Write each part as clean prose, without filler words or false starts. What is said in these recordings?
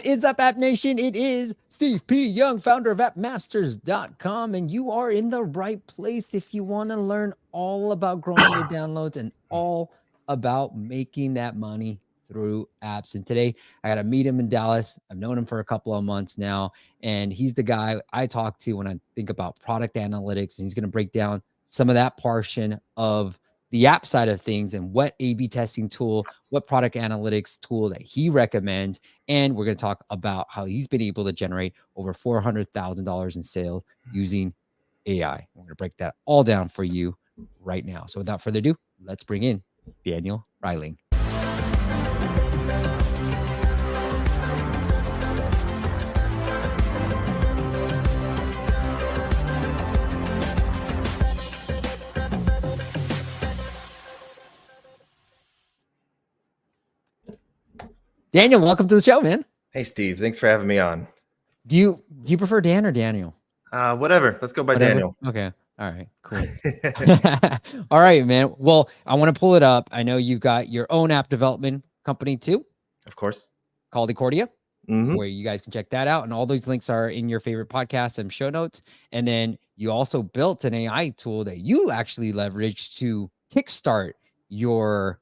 What is up, App Nation? It is Steve P. Young, founder of appmasters.com, and you are in the right place if you want to learn all about growing your downloads and all about making that money through apps. And today I got to meet him in Dallas. I've known him for a couple of months now, and he's the guy I talk to when I think about product analytics, and he's going to break down some of that portion of the app side of things and what A/B testing tool, what product analytics tool that he recommends. And we're going to talk about how he's been able to generate over $400,000 in sales using AI. We're going to break that all down for you right now. So without further ado, let's bring in Daniel Reiling. Daniel, welcome to the show, man. Hey, Steve. Thanks for having me on. Do you prefer Dan or Daniel? Whatever. Let's go by Daniel. Okay. All right. Cool. All right, man. Well, I want to pull it up. I know you've got your own app development company too. Of course. Called Ecordia, where you guys can check that out. And all those links are in your favorite podcasts and show notes. And then you also built an AI tool that you actually leveraged to kickstart your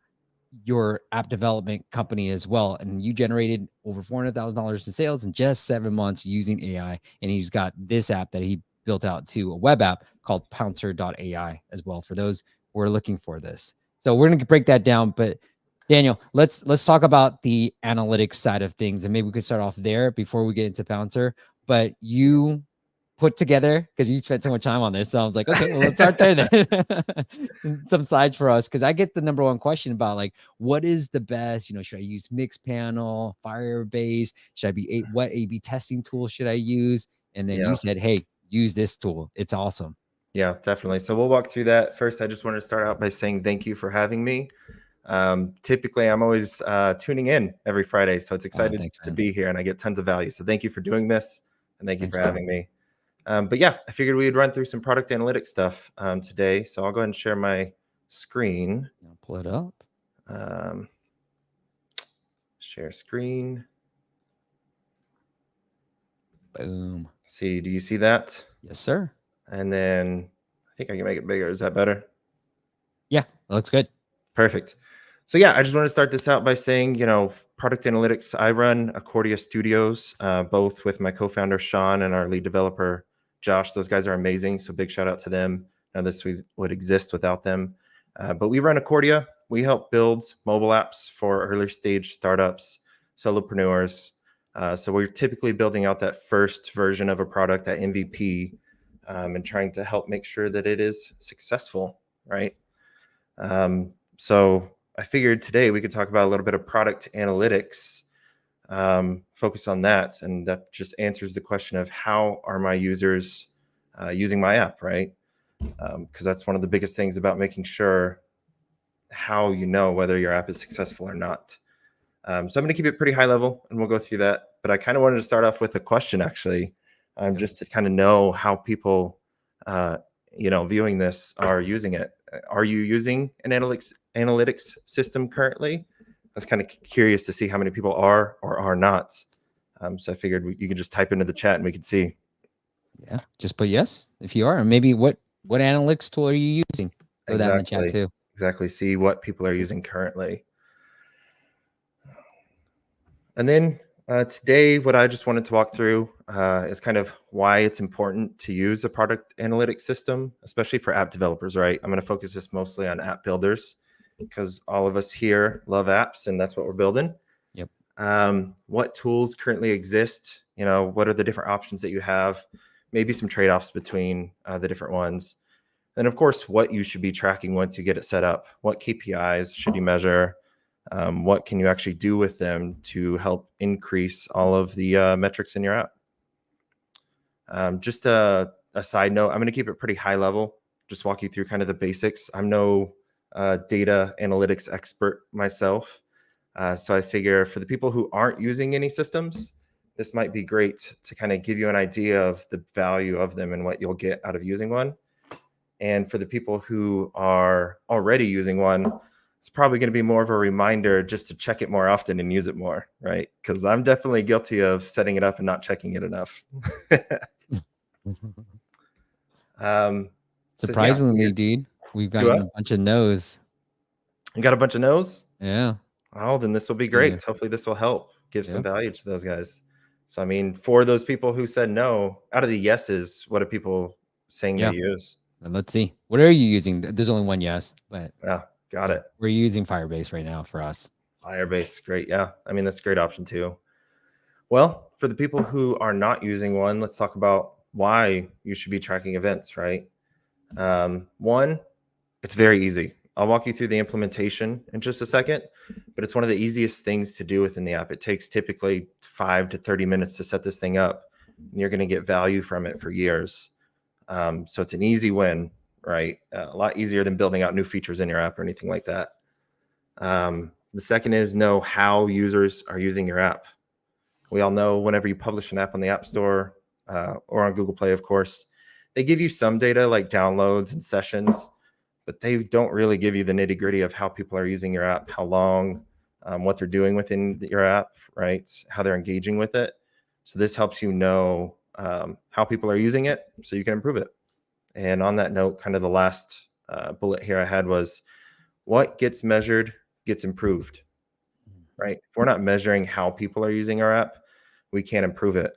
app development company as well. And you generated over $400,000 in sales in just 7 months using AI. And he's got this app that he built out to a web app called Pouncer AI as well, for those who are looking for this. So we're going to break that down. But Daniel, let's talk about the analytics side of things. And maybe we could start off there before we get into Pouncer. But you put together, because you spent so much time on this, so I was like, okay, well, let's start there then. Some slides for us, because I get the number one question about, like, what is the best, should I use Mixpanel, Firebase, should I be what A/B testing tool should I use? And then you said, hey, use this tool, it's awesome. Yeah, definitely. So we'll walk through that. First, I just wanted to start out by saying thank you for having me. Typically I'm always tuning in every Friday, so it's excited to be here, and I get tons of value. So thank you for doing this, and thank you for having me. But yeah, I figured we'd run through some product analytics stuff today. So I'll go ahead and share my screen. I'll pull it up. Share screen. Boom. See, do you see that? Yes, sir. And then I think I can make it bigger. Is that better? Yeah, that looks good. Perfect. So yeah, I just want to start this out by saying, product analytics, I run Ecordia Studios, both with my co-founder, Sean, and our lead developer, Josh. Those guys are amazing. So big shout out to them. Now this would exist without them. But we run Ecordia. We help build mobile apps for early stage startups, solopreneurs. So we're typically building out that first version of a product, that MVP, and trying to help make sure that it is successful, right? So I figured today we could talk about a little bit of product analytics, focus on that. And that just answers the question of how are my users using my app, right? Because that's one of the biggest things about making sure how you know whether your app is successful or not. So I'm going to keep it pretty high level, and we'll go through that. But I kind of wanted to start off with a question, actually, just to kind of know how people, viewing this are using it. Are you using an analytics system currently? I was kind of curious to see how many people are or are not. So I figured you could just type into the chat and we could see. Yeah, just put yes if you are. And maybe what analytics tool are you using? Throw that in the chat too. Exactly. See what people are using currently. And then today, what I just wanted to walk through is kind of why it's important to use a product analytics system, especially for app developers, right? I'm going to focus this mostly on app builders because all of us here love apps, and that's what we're building. Yep. What tools currently exist? What are the different options that you have? Maybe some trade-offs between the different ones. And of course, what you should be tracking once you get it set up. What KPIs should you measure? What can you actually do with them to help increase all of the metrics in your app? Just a side note, I'm going to keep it pretty high level, just walk you through kind of the basics. I'm no data analytics expert myself. So I figure for the people who aren't using any systems, this might be great to kind of give you an idea of the value of them and what you'll get out of using one. And for the people who are already using one, it's probably going to be more of a reminder just to check it more often and use it more, right? Because I'm definitely guilty of setting it up and not checking it enough. Surprisingly, yeah, dude, we've do gotten what? a bunch of no's. You got a bunch of no's? Yeah. Oh, then this will be Yeah. great. Hopefully this will help give some Yeah. value to those guys. So, I mean, for those people who said no, out of the yeses, what are people saying they Yeah. use? And let's see. What are you using? There's only one yes, but Yeah, got yeah, it. we're using Firebase right now for us. Firebase, great. Yeah, I mean, that's a great option too. Well, for the people who are not using one, let's talk about why you should be tracking events, right? One, it's very easy. I'll walk you through the implementation in just a second, but it's one of the easiest things to do within the app. It takes typically 5 to 30 minutes to set this thing up, and you're going to get value from it for years. So it's an easy win, right? A lot easier than building out new features in your app or anything like that. The second is know how users are using your app. We all know whenever you publish an app on the App Store or on Google Play, of course, they give you some data like downloads and sessions, but they don't really give you the nitty gritty of how people are using your app, how long, what they're doing within your app, right? How they're engaging with it. So this helps you know how people are using it so you can improve it. And on that note, kind of the last bullet here I had was what gets measured gets improved, right? If we're not measuring how people are using our app, we can't improve it.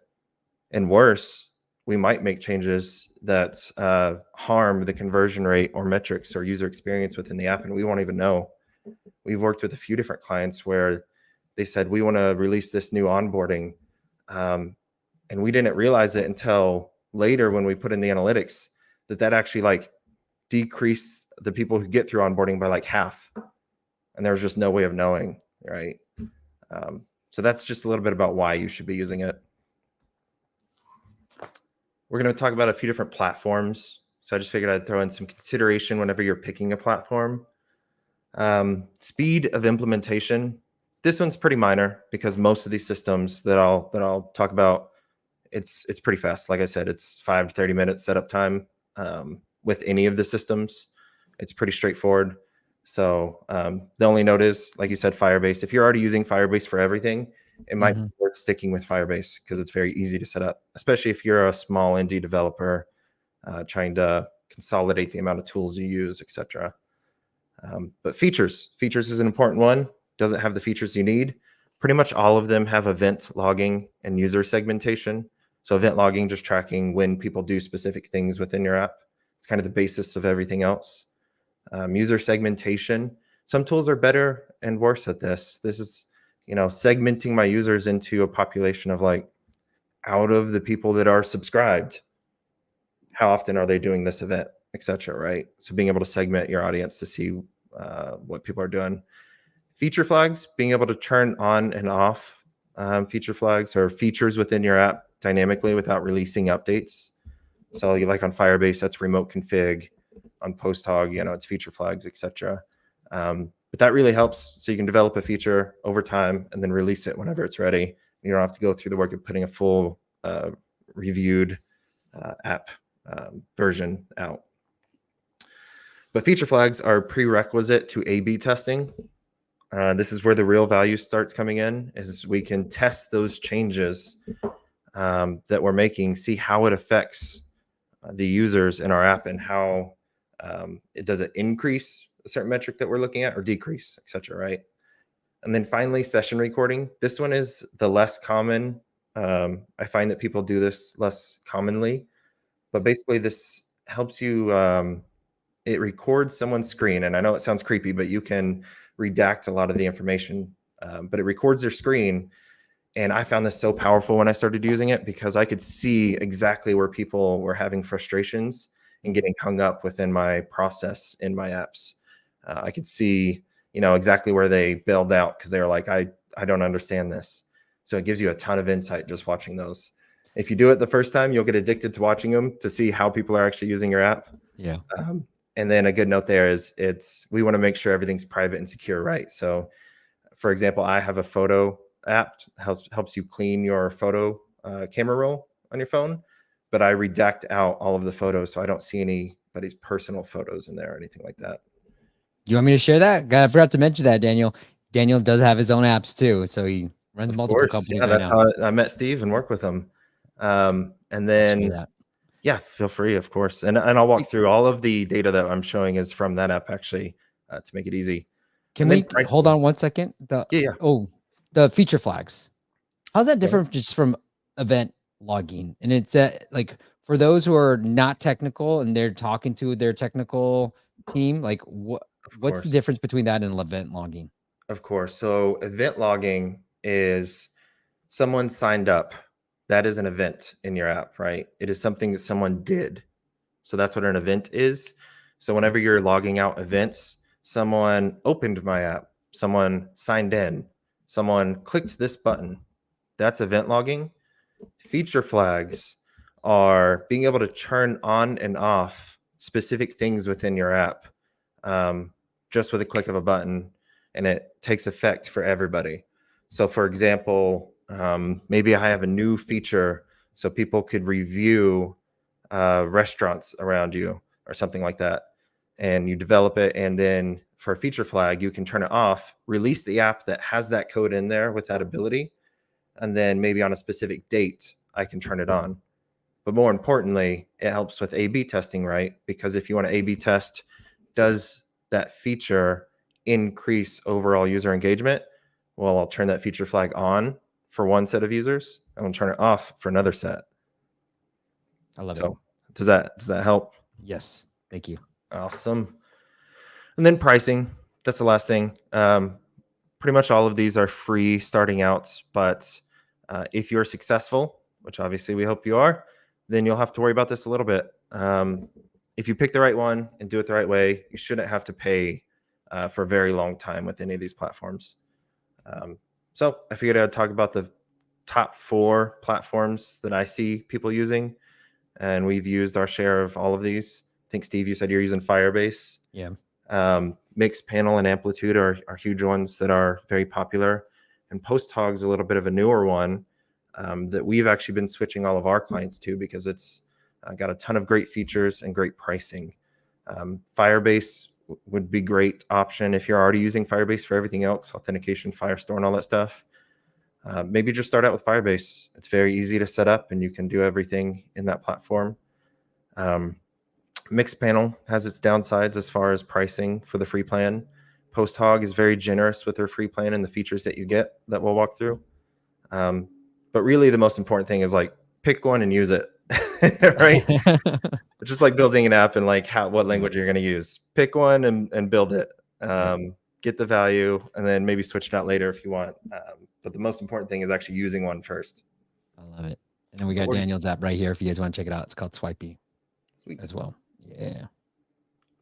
And worse, we might make changes that harm the conversion rate or metrics or user experience within the app, and we won't even know. We've worked with a few different clients where they said, we want to release this new onboarding. And we didn't realize it until later when we put in the analytics that actually like decreased the people who get through onboarding by like half. And there was just no way of knowing, right? So that's just a little bit about why you should be using it. We're going to talk about a few different platforms. So I just figured I'd throw in some consideration whenever you're picking a platform. Speed of implementation. This one's pretty minor because most of these systems that I'll talk about, it's pretty fast. Like I said, it's 5 to 30 minutes setup time with any of the systems. It's pretty straightforward. So the only note is, like you said, Firebase. If you're already using Firebase for everything, it might be worth sticking with Firebase because it's very easy to set up, especially if you're a small indie developer trying to consolidate the amount of tools you use, etc. But features is an important one. Doesn't have the features you need. Pretty much all of them have event logging and user segmentation. So event logging, just tracking when people do specific things within your app. It's kind of the basis of everything else. User segmentation. Some tools are better and worse at this. This is, segmenting my users into a population of like, out of the people that are subscribed, how often are they doing this event, etc. Right? So being able to segment your audience to see what people are doing. Feature flags, being able to turn on and off feature flags or features within your app dynamically without releasing updates. So you like on Firebase, that's remote config. On PostHog, it's feature flags, etc. But that really helps. So you can develop a feature over time and then release it whenever it's ready. You don't have to go through the work of putting a full reviewed app version out. But feature flags are prerequisite to A/B testing. This is where the real value starts coming in, is we can test those changes that we're making, see how it affects the users in our app and how does it increase a certain metric that we're looking at or decrease, etc. Right? And then finally, session recording. This one is the less common. I find that people do this less commonly, but basically this helps you. It records someone's screen, and I know it sounds creepy, but you can redact a lot of the information. But it records their screen, and I found this so powerful when I started using it because I could see exactly where people were having frustrations and getting hung up within my process in my apps. I could see, exactly where they bailed out because they were like, I don't understand this. So it gives you a ton of insight just watching those. If you do it the first time, you'll get addicted to watching them to see how people are actually using your app. Yeah. And then a good note there is we want to make sure everything's private and secure, right? So for example, I have a photo app, helps you clean your photo camera roll on your phone, but I redact out all of the photos so I don't see anybody's personal photos in there or anything like that. You want me to share that? I forgot to mention that, Daniel. Daniel does have his own apps too, so he runs Of multiple course. companies Yeah, right that's now. how I met Steve and work with him. And I'll share then, that. yeah, feel free, of course. And I'll walk through all of the data that I'm showing is from that app actually, to make it easy. Can And then we hold pricing. on 1 second? Yeah. The feature flags. How's that Okay. different just from event logging? And it's like for those who are not technical and they're talking to their technical team, like Of what's the course. difference between that and event logging? Of course. So event logging is someone signed up. That is an event in your app, right? It is something that someone did. So that's what an event is. So Okay. whenever you're logging out events, someone opened my app, someone signed in, someone clicked this button. That's event logging. Feature flags are being able to turn on and off specific things within your app, um, just with a click of a button, and it takes effect for everybody. So, for example, maybe I have a new feature so people could review restaurants around you or something like that. And you develop it, and then for a feature flag, you can turn it off, release the app that has that code in there with that ability, and then maybe on a specific date, I can turn it on. But more importantly, it helps with A/B testing, right? Because if you want to A/B test, does that feature increase overall user engagement? Well, I'll turn that feature flag on for one set of users, and I'll turn it off for another set. I love it. So does that help? Yes. Thank you. Awesome. And then pricing. That's the last thing. Pretty much all of these are free starting out, but if you're successful, which obviously we hope you are, then you'll have to worry about this a little bit. If you pick the right one and do it the right way, you shouldn't have to pay for a very long time with any of these platforms. So I figured I'd talk about the top 4 platforms that I see people using, and we've used our share of all of these. I think, Steve, you said you're using Firebase. Yeah. Mixpanel and Amplitude are huge ones that are very popular. And PostHog's a little bit of a newer one that we've actually been switching all of our clients to because it's got a ton of great features and great pricing. Firebase would be great option if you're already using Firebase for everything else, authentication, Firestore, and all that stuff. Maybe just start out with Firebase. It's very easy to set up, and you can do everything in that platform. Mixpanel has its downsides as far as pricing for the free plan. PostHog is very generous with their free plan and the features that you get that we'll walk through. But really, the most important thing is like pick one and use it, right? It's just like building an app and like what language you're going to use. Pick one and build it. Get the value, and then maybe switch it out later if you want. But the most important thing is actually using one first. I love it. And then we got Daniel's app right here if you guys want to check it out. It's called Swipey. Sweet. As well. Yeah.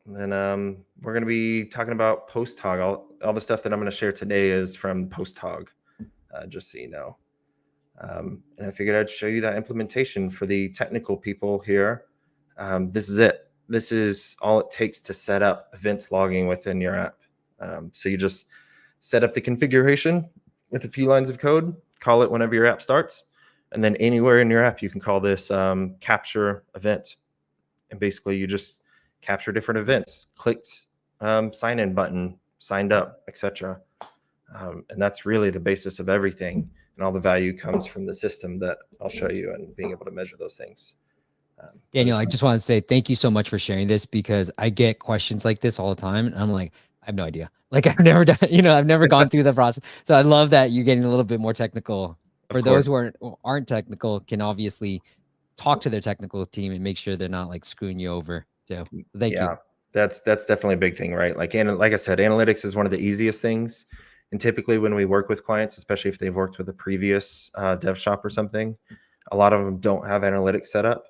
And then we're going to be talking about PostHog. All the stuff that I'm going to share today is from PostHog, just so you know. And I figured I'd show you that implementation for the technical people here. This is it. This is all it takes to set up events logging within your app. So you just set up the configuration with a few lines of code, call it whenever your app starts, and then anywhere in your app, you can call this capture event. And basically you just capture different events, clicked sign in button, signed up, etc. And that's really the basis of everything. And all the value comes from the system that I'll show you and being able to measure those things. Daniel, I just want to say thank you so much for sharing this because I get questions like this all the time. And I'm like, I have no idea. Like I've never done, I've never gone through the process. So I love that you're getting a little bit more technical. For those who aren't technical, can obviously talk to their technical team and make sure they're not like screwing you over. So thank you. That's definitely a big thing, right? Like I said, analytics is one of the easiest things. And typically when we work with clients, especially if they've worked with a previous dev shop or something, a lot of them don't have analytics set up.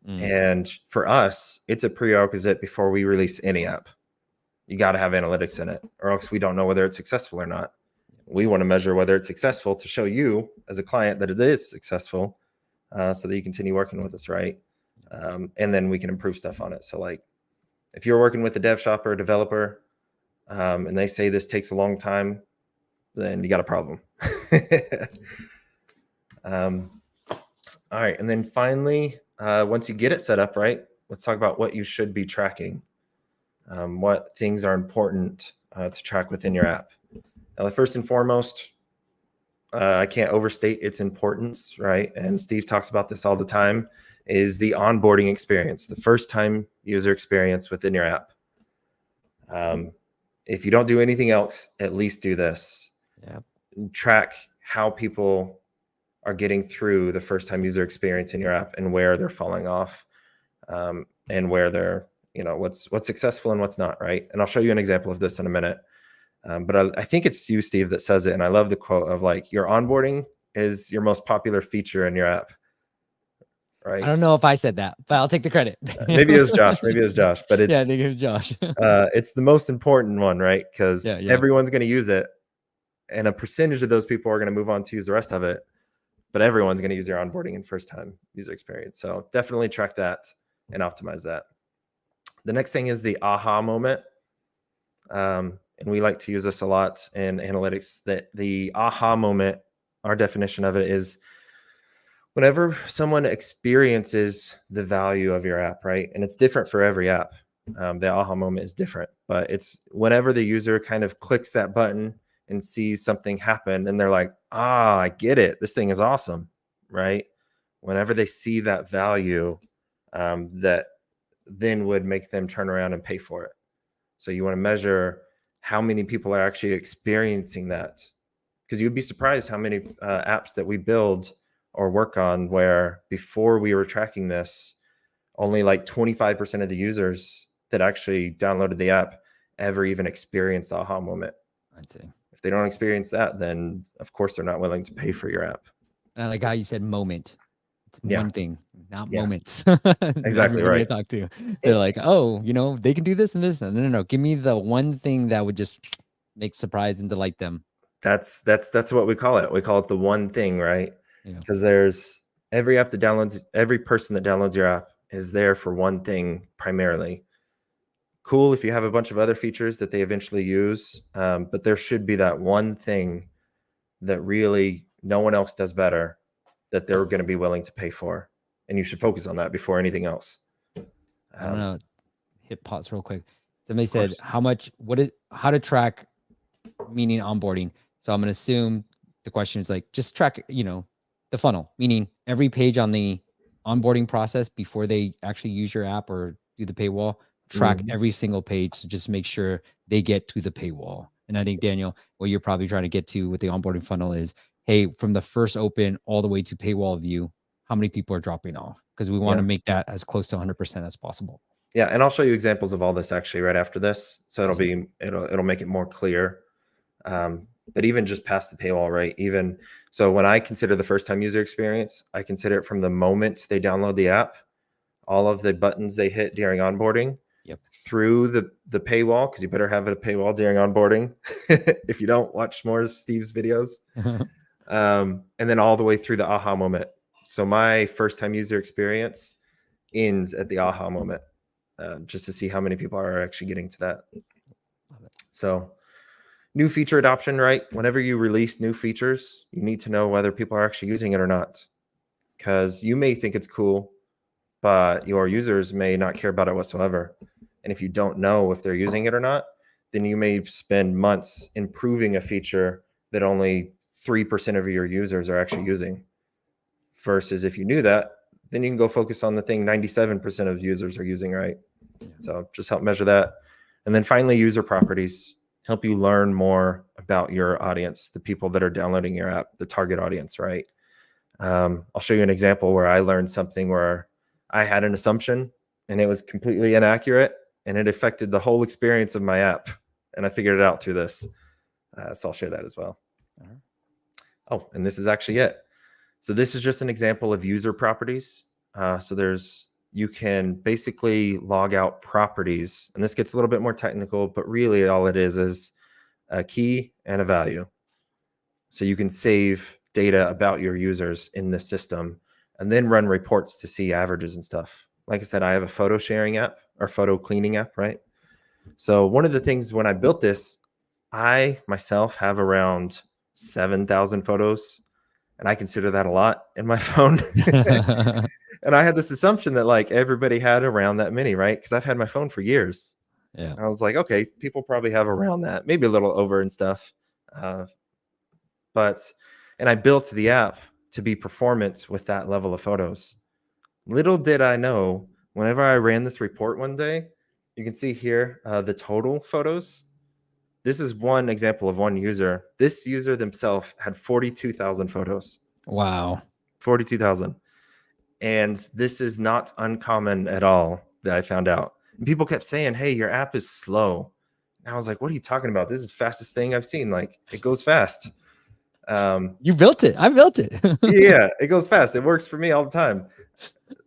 And for us, it's a prerequisite before we release any app. You got to have analytics in it, or else we don't know whether it's successful or not. We want to measure whether it's successful to show you as a client that it is successful, so that you continue working with us, right? And then we can improve stuff on it. So like if you're working with a dev shop or a developer and they say this takes a long time, then you got a problem. All right. And then finally, once you get it set up, right, let's talk about what you should be tracking. what things are important to track within your app. Now, the first and foremost, I can't overstate its importance, right? And Steve talks about this all the time, is the onboarding experience, the first time user experience within your app. If you don't do anything else, at least do this. Yeah. Track how people are getting through the first time user experience in your app and where they're falling off, and where they're, what's successful and what's not, right? And I'll show you an example of this in a minute. But I think it's you, Steve, that says it. And I love the quote of like, your onboarding is your most popular feature in your app, right? I don't know if I said that, but I'll take the credit. Maybe it was Josh. But it's, yeah, I think it was Josh. It's the most important one, right? Because Yeah. everyone's going to use it. And a percentage of those people are going to move on to use the rest of it. But everyone's going to use your onboarding and first time user experience. So definitely track that and optimize that. The next thing is the aha moment. And we like to use this a lot in analytics, that the aha moment, our definition of it is whenever someone experiences the value of your app, right? And it's different for every app. The aha moment is different, but it's whenever the user kind of clicks that button and sees something happen and they're like, I get it. This thing is awesome, right? Whenever they see that value, that then would make them turn around and pay for it. So you want to measure how many people are actually experiencing that, because you'd be surprised how many apps that we build or work on where before we were tracking this, only like 25% of the users that actually downloaded the app ever even experienced the aha moment. I'd say if they don't experience that, then of course they're not willing to pay for your app. And I like how you said moment. It's one thing, not moments. Exactly right. Talk to. They're like, oh, they can do this and this. No. Give me the one thing that would just make surprise and delight them. That's what we call it. We call it the one thing, right? Because there's every person that downloads your app is there for one thing primarily. Cool if you have a bunch of other features that they eventually use, but there should be that one thing that really no one else does better that they're going to be willing to pay for, and you should focus on that before anything else. I don't know. Hit pause real quick. Somebody said how to track, meaning onboarding. So I'm going to assume the question is like, just track, the funnel, meaning every page on the onboarding process before they actually use your app or do the paywall, track every single page to just make sure they get to the paywall. And I think, Daniel, what you're probably trying to get to with the onboarding funnel is, hey, from the first open all the way to paywall view, how many people are dropping off? Because we want to make that as close to 100% as possible. Yeah, and I'll show you examples of all this actually right after this. So it'll make it more clear. But even just past the paywall, right? Even so, when I consider the first time user experience, I consider it from the moment they download the app, all of the buttons they hit during onboarding, through the paywall, because you better have a paywall during onboarding. If you don't, watch more of Steve's videos. And then all the way through the aha moment. So my first time user experience ends at the aha moment, just to see how many people are actually getting to that. So new feature adoption, right? Whenever you release new features, you need to know whether people are actually using it or not, because you may think it's cool, but your users may not care about it whatsoever. And if you don't know if they're using it or not, then you may spend months improving a feature that only 3% of your users are actually using. Versus if you knew that, then you can go focus on the thing 97% of users are using, right? So just help measure that. And then finally, user properties help you learn more about your audience, the people that are downloading your app, the target audience, right? I'll show you an example where I learned something where I had an assumption and it was completely inaccurate and it affected the whole experience of my app. And I figured it out through this. So I'll share that as well. Oh, and this is actually it. So this is just an example of user properties. So you can basically log out properties, and this gets a little bit more technical, but really all it is a key and a value. So you can save data about your users in the system and then run reports to see averages and stuff. Like I said, I have a photo sharing app or photo cleaning app, right? So one of the things when I built this, I myself have around 7,000 photos, and I consider that a lot in my phone. And I had this assumption that like everybody had around that many, right? Because I've had my phone for years. Yeah. I was like, okay, people probably have around that, maybe a little over and stuff. And I built the app to be performance with that level of photos. Little did I know, whenever I ran this report one day, you can see here the total photos. This is one example of one user. This user themselves had 42,000 photos. Wow. 42,000. And this is not uncommon at all that I found out. And people kept saying, hey, your app is slow. And I was like, what are you talking about? This is the fastest thing I've seen. Like, it goes fast. You built it. I built it. Yeah, it goes fast. It works for me all the time.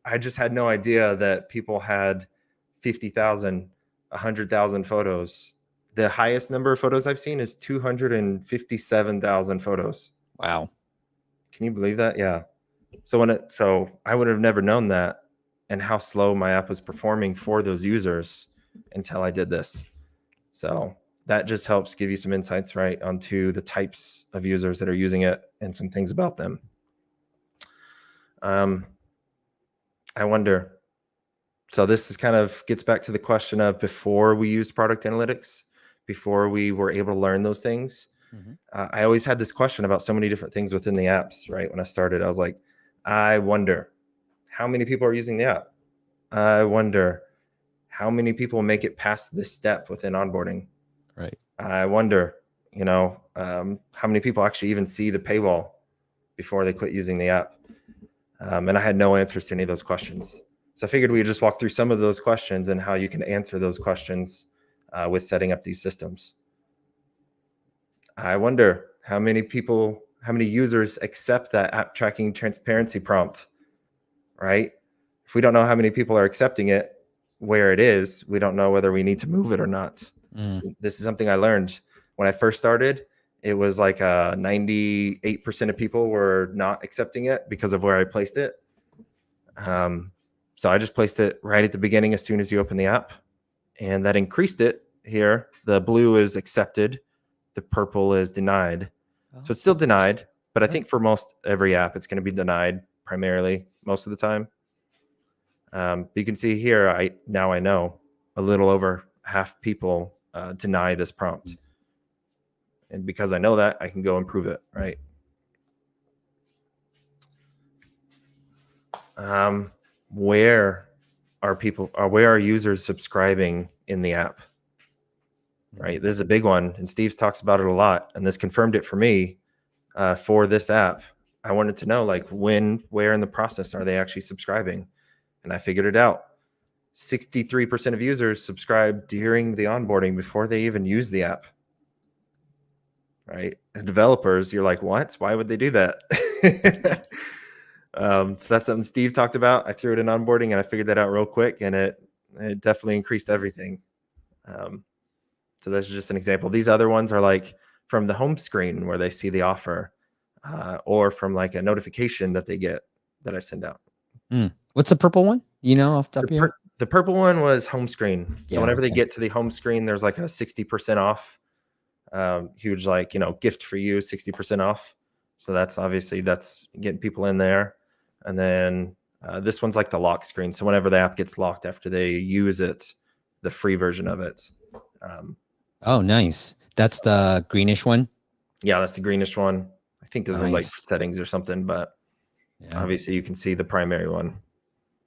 I just had no idea that people had 50,000, 100,000 photos. The highest number of photos I've seen is 257,000 photos. Wow. Can you believe that? Yeah. So I would have never known that and how slow my app was performing for those users until I did this. So that just helps give you some insights, right, onto the types of users that are using it and some things about them. I wonder. So this is kind of gets back to the question of before we used product analytics, before we were able to learn those things. I always had this question about so many different things within the apps, right? When I started, I was like, I wonder how many people are using the app. I wonder how many people make it past this step within onboarding. Right. I wonder, how many people actually even see the paywall before they quit using the app. And I had no answers to any of those questions. So I figured we'd just walk through some of those questions and how you can answer those questions with setting up these systems. I wonder how many users accept that app tracking transparency prompt, right? If we don't know how many people are accepting it, where it is, we don't know whether we need to move it or not. This is something I learned when I first started. It was like 98% of people were not accepting it because of where I placed it. So I just placed it right at the beginning as soon as you open the app, and that increased it here. The blue is accepted. The purple is denied. So it's still denied, but I think for most every app, it's going to be denied primarily most of the time. But you can see here, I know a little over half people deny this prompt. And because I know that, I can go improve it, right? Where are users subscribing in the app? Right, this is a big one, and Steve talks about it a lot, and this confirmed it for me for this app. I wanted to know, like, where in the process are they actually subscribing? And I figured it out. 63% of users subscribe during the onboarding before they even use the app. Right, as developers, you're like, what? Why would they do that? So that's something Steve talked about. I threw it in onboarding, and I figured that out real quick, and it definitely increased everything. So that's just an example. These other ones are like from the home screen where they see the offer, or from like a notification that they get that I send out. What's the purple one? Off the top of your head? The purple one was home screen. So Yeah, whenever they get to the home screen, there's like a 60% off. Huge, like, gift for you, 60% off. So that's getting people in there. And then this one's like the lock screen. So whenever the app gets locked after they use it, the free version of it. Oh, nice. That's the greenish one. Yeah, that's the greenish one. I think those are like Nice. settings or something, but obviously you can see the primary one.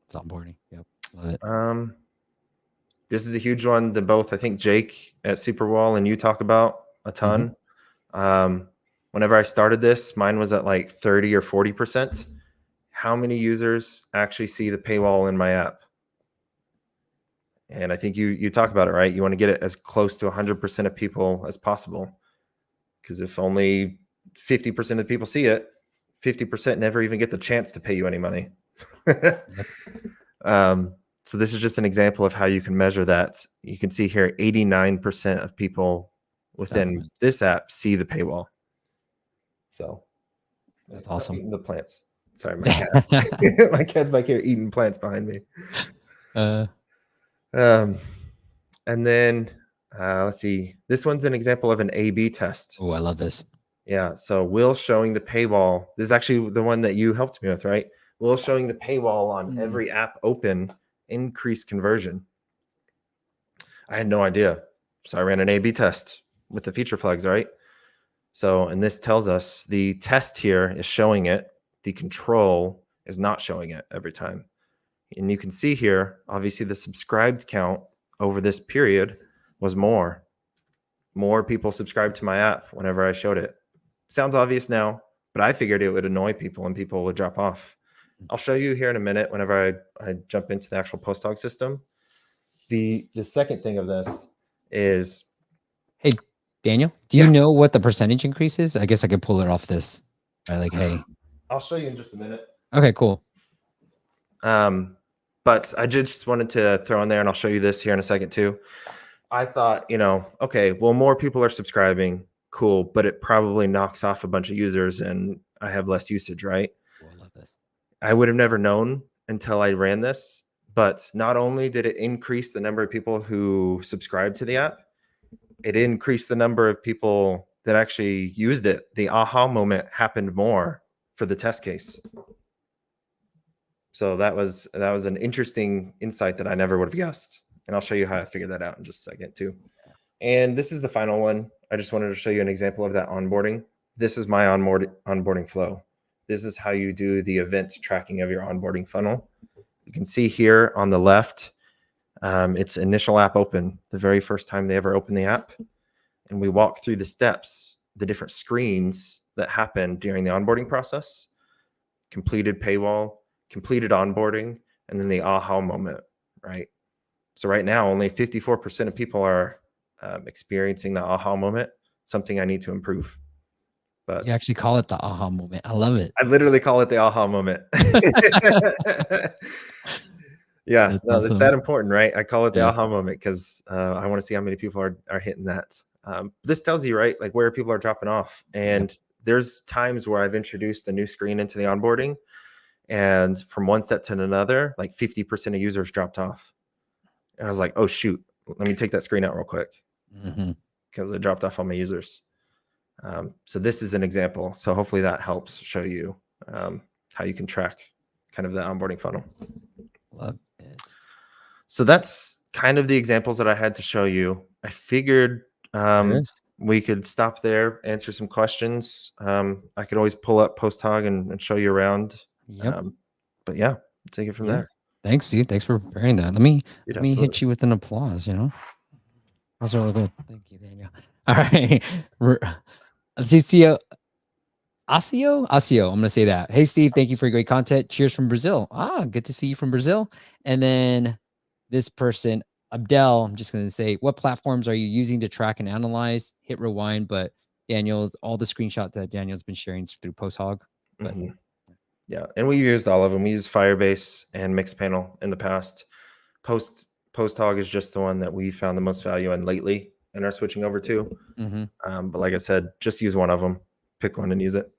It's onboarding. Yep. Love it. This is a huge one that both I think Jake at Superwall and you talk about a ton. Whenever I started this, mine was at like 30 or 40%. How many users actually see the paywall in my app? And I think you talk about it, right? You want to get it as close to 100% of people as possible. Because if only 50% of people see it, 50% never even get the chance to pay you any money. So this is just an example of how you can measure that. You can see here, 89% of people within this app see the paywall. So that's awesome. Eating the plants. Sorry, my cat. My cat's back here eating plants behind me. And then let's see. This one's an example of an A/B test. Oh, I love this. Yeah. So Will showing the paywall. This is actually the one that you helped me with, right? Will showing the paywall on every app open increased conversion. I had no idea. So I ran an A/B test with the feature flags, right? So, and this tells us the test here is showing it. The control is not showing it every time. And you can see here, obviously the subscribed count over this period was more. More people subscribed to my app whenever I showed it. Sounds obvious now, but I figured it would annoy people and people would drop off. I'll show you here in a minute whenever I jump into the actual PostHog system. The second thing of this is, hey, Daniel, do you know what the percentage increase is? I guess I could pull it off this. Right, like, hey. I'll show you in just a minute. Okay, cool. But I just wanted to throw in there, and I'll show you this here in a second too. I thought, okay, well, more people are subscribing, cool, but it probably knocks off a bunch of users and I have less usage, right? Oh, I love this. I would have never known until I ran this, but not only did it increase the number of people who subscribed to the app, it increased the number of people that actually used it. The aha moment happened more for the test case. So that was an interesting insight that I never would have guessed. And I'll show you how I figured that out in just a second too. And this is the final one. I just wanted to show you an example of that onboarding. This is my onboarding flow. This is how you do the event tracking of your onboarding funnel. You can see here on the left, it's initial app open, the very first time they ever open the app. And we walk through the steps, the different screens that happen during the onboarding process, completed paywall, completed onboarding, and then the aha moment, right? So right now, only 54% of people are experiencing the aha moment, something I need to improve. But you actually call it the aha moment. I love it. I literally call it the aha moment. Yeah, no, awesome. It's that important, right? I call it the aha moment because I want to see how many people are hitting that. This tells you, right, like where people are dropping off. And there's times where I've introduced a new screen into the onboarding, and from one step to another, like 50% of users dropped off. And I was like, oh, shoot, let me take that screen out real quick because I dropped off all my users. So this is an example. So hopefully that helps show you how you can track kind of the onboarding funnel. Love it. So that's kind of the examples that I had to show you. I figured we could stop there, answer some questions. I could always pull up PostHog and show you around. But yeah, take it from there. Thanks, dude. Thanks for preparing that. Let me hit you with an applause, That's really good. Thank you, Daniel. All right. Let's see, Asio. I'm going to say that. Hey, Steve, thank you for your great content. Cheers from Brazil. Good to see you from Brazil. And then this person, Abdel, I'm just going to say, what platforms are you using to track and analyze? Hit rewind, but Daniel's, all the screenshots that Daniel's been sharing through PostHog. But yeah, and we used all of them. We used Firebase and Mixpanel in the past. PostHog is just the one that we found the most value in lately and are switching over to. But like I said, just use one of them. Pick one and use it.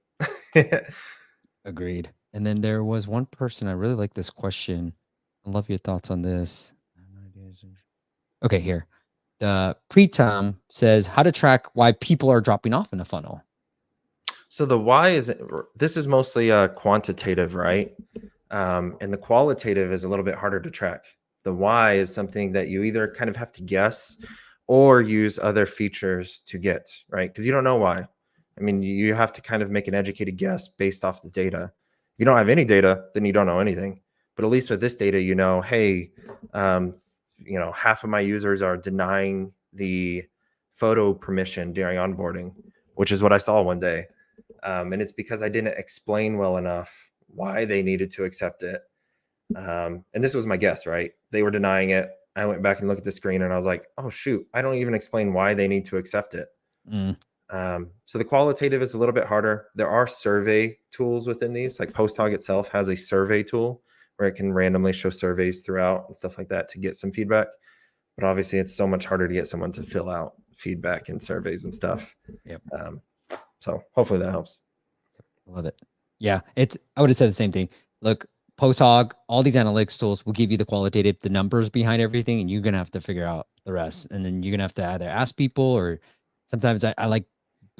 Agreed. And then there was one person, I really like this question. I love your thoughts on this. Okay, here. Preetam says, how to track why people are dropping off in a funnel. So the why this is mostly quantitative, right? And the qualitative is a little bit harder to track. The why is something that you either kind of have to guess or use other features to get, right? Because you don't know why. I mean, you have to kind of make an educated guess based off the data. If you don't have any data, then you don't know anything. But at least with this data, hey, half of my users are denying the photo permission during onboarding, which is what I saw one day. And it's because I didn't explain well enough why they needed to accept it. And this was my guess, right? They were denying it. I went back and looked at the screen and I was like, oh, shoot, I don't even explain why they need to accept it. So the qualitative is a little bit harder. There are survey tools within these, like PostHog itself has a survey tool where it can randomly show surveys throughout and stuff like that to get some feedback. But obviously it's so much harder to get someone to fill out feedback and surveys and stuff. So hopefully that helps. I love it. Yeah, I would have said the same thing. Look, PostHog, all these analytics tools will give you the qualitative, the numbers behind everything, and you're going to have to figure out the rest. And then you're going to have to either ask people, or sometimes I like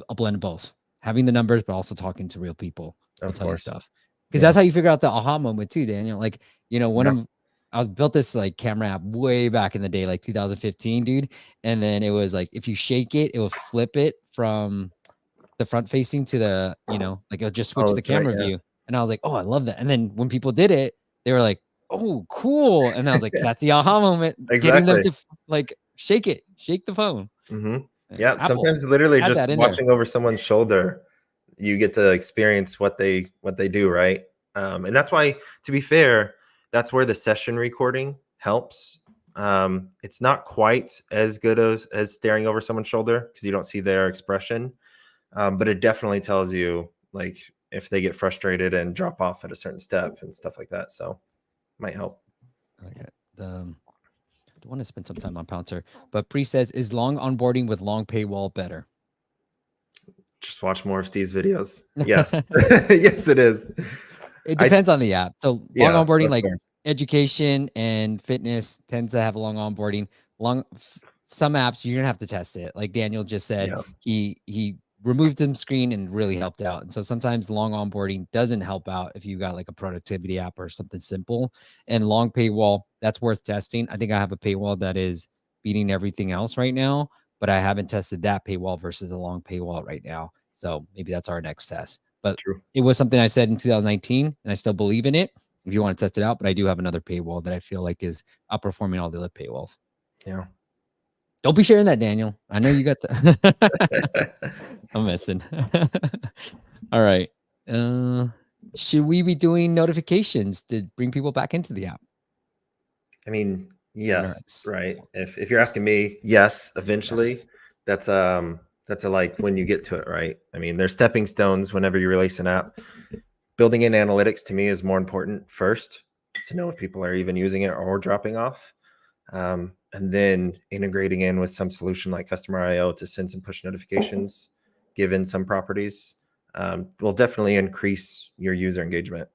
a blend of both, having the numbers, but also talking to real people. I'll tell you stuff. Because that's how you figure out the aha moment too, Daniel. Like, one of I built this like camera app way back in the day, like 2015, dude. And then it was like, if you shake it, it will flip it from the front facing to the, like it'll just switch Oh, the that's right. camera Yeah, view. And I was like, oh, I love that. And then when people did it, they were like, oh, cool. And I was like, that's the aha moment, getting them exactly. to like shake the phone. Yeah, Apple sometimes literally had just that in there. watching over someone's shoulder, you get to experience what they do, right? And that's why, to be fair, that's where the session recording helps. It's not quite as good as staring over someone's shoulder because you don't see their expression, but it definitely tells you like if they get frustrated and drop off at a certain step and stuff like that. So might help. I like it. I want to spend some time on Pouncer, but Pre says, is long onboarding with long paywall better? Just watch more of Steve's videos. Yes. Yes, it is. It I depends on the app. So long Yeah, onboarding, of like course. education and fitness, tends to have a long onboarding. Some apps you're gonna have to test it. Like Daniel just said, Yeah, he removed them screen and really helped out. And so sometimes long onboarding doesn't help out if you got like a productivity app or something simple. And long paywall, that's worth testing. I think I have a paywall that is beating everything else right now, but I haven't tested that paywall versus a long paywall right now. So maybe that's our next test. But true. it was something I said in 2019, and I still believe in it if you want to test it out. But I do have another paywall that I feel like is outperforming all the other paywalls. Yeah. Don't be sharing that, Daniel. I know you got the. I'm messing. All right. Should we be doing notifications to bring people back into the app? I mean, In our yes, apps? right. If you're asking me, yes, eventually. Yes. That's a like when you get to it, right? I mean, there's stepping stones whenever you release an app. Building in analytics to me is more important first to know if people are even using it or dropping off. And then integrating in with some solution like Customer IO to send some push notifications, given some properties, will definitely increase your user engagement.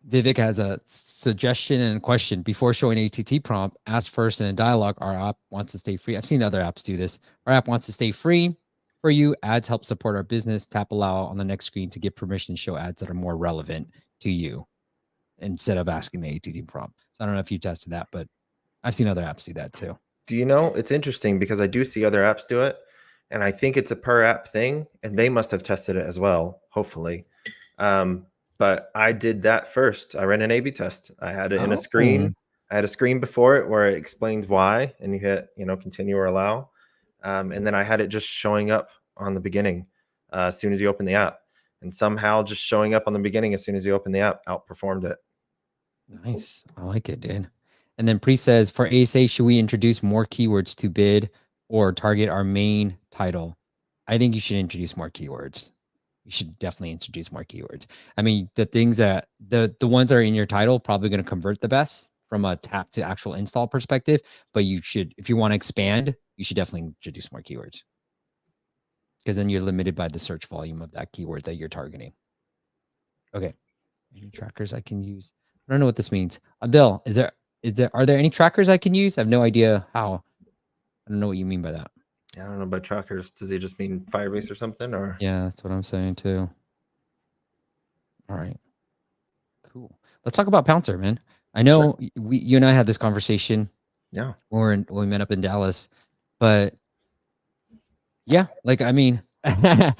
Vivek has a suggestion and a question. Before showing ATT prompt, ask first in a dialogue, our app wants to stay free. I've seen other apps do this. Our app wants to stay free for you. Ads help support our business. Tap allow on the next screen to give permission to show ads that are more relevant to you instead of asking the ATT prompt. So I don't know if you tested that, but I've seen other apps do that too. Do you know, it's interesting because I do see other apps do it, and I think it's a per app thing, and they must have tested it as well, hopefully. But I did that first. I ran an A/B test. I had it in a screen. I had a screen before it where it explained why, and you hit, continue or allow. And then I had it just showing up on the beginning as soon as you open the app. And somehow just showing up on the beginning as soon as you open the app outperformed it. Nice. I like it, dude. And then Pre says, for ASA, should we introduce more keywords to bid or target our main title? I think you should introduce more keywords. You should definitely introduce more keywords. I mean, the things that the ones that are in your title probably going to convert the best from a tap to actual install perspective. But you should, if you want to expand, you should definitely introduce more keywords, because then you're limited by the search volume of that keyword that you're targeting. Okay. Any trackers I can use? I don't know what this means. Bill, are there any trackers I can use? I have no idea how. I don't know what you mean by that. I don't know about trackers. Does he just mean Firebase or something? Or Yeah, that's what I'm saying too. All right. Cool. Let's talk about Pouncer, man. I know you and I had this conversation. Yeah. When we met up in Dallas, but yeah, like I mean, I'm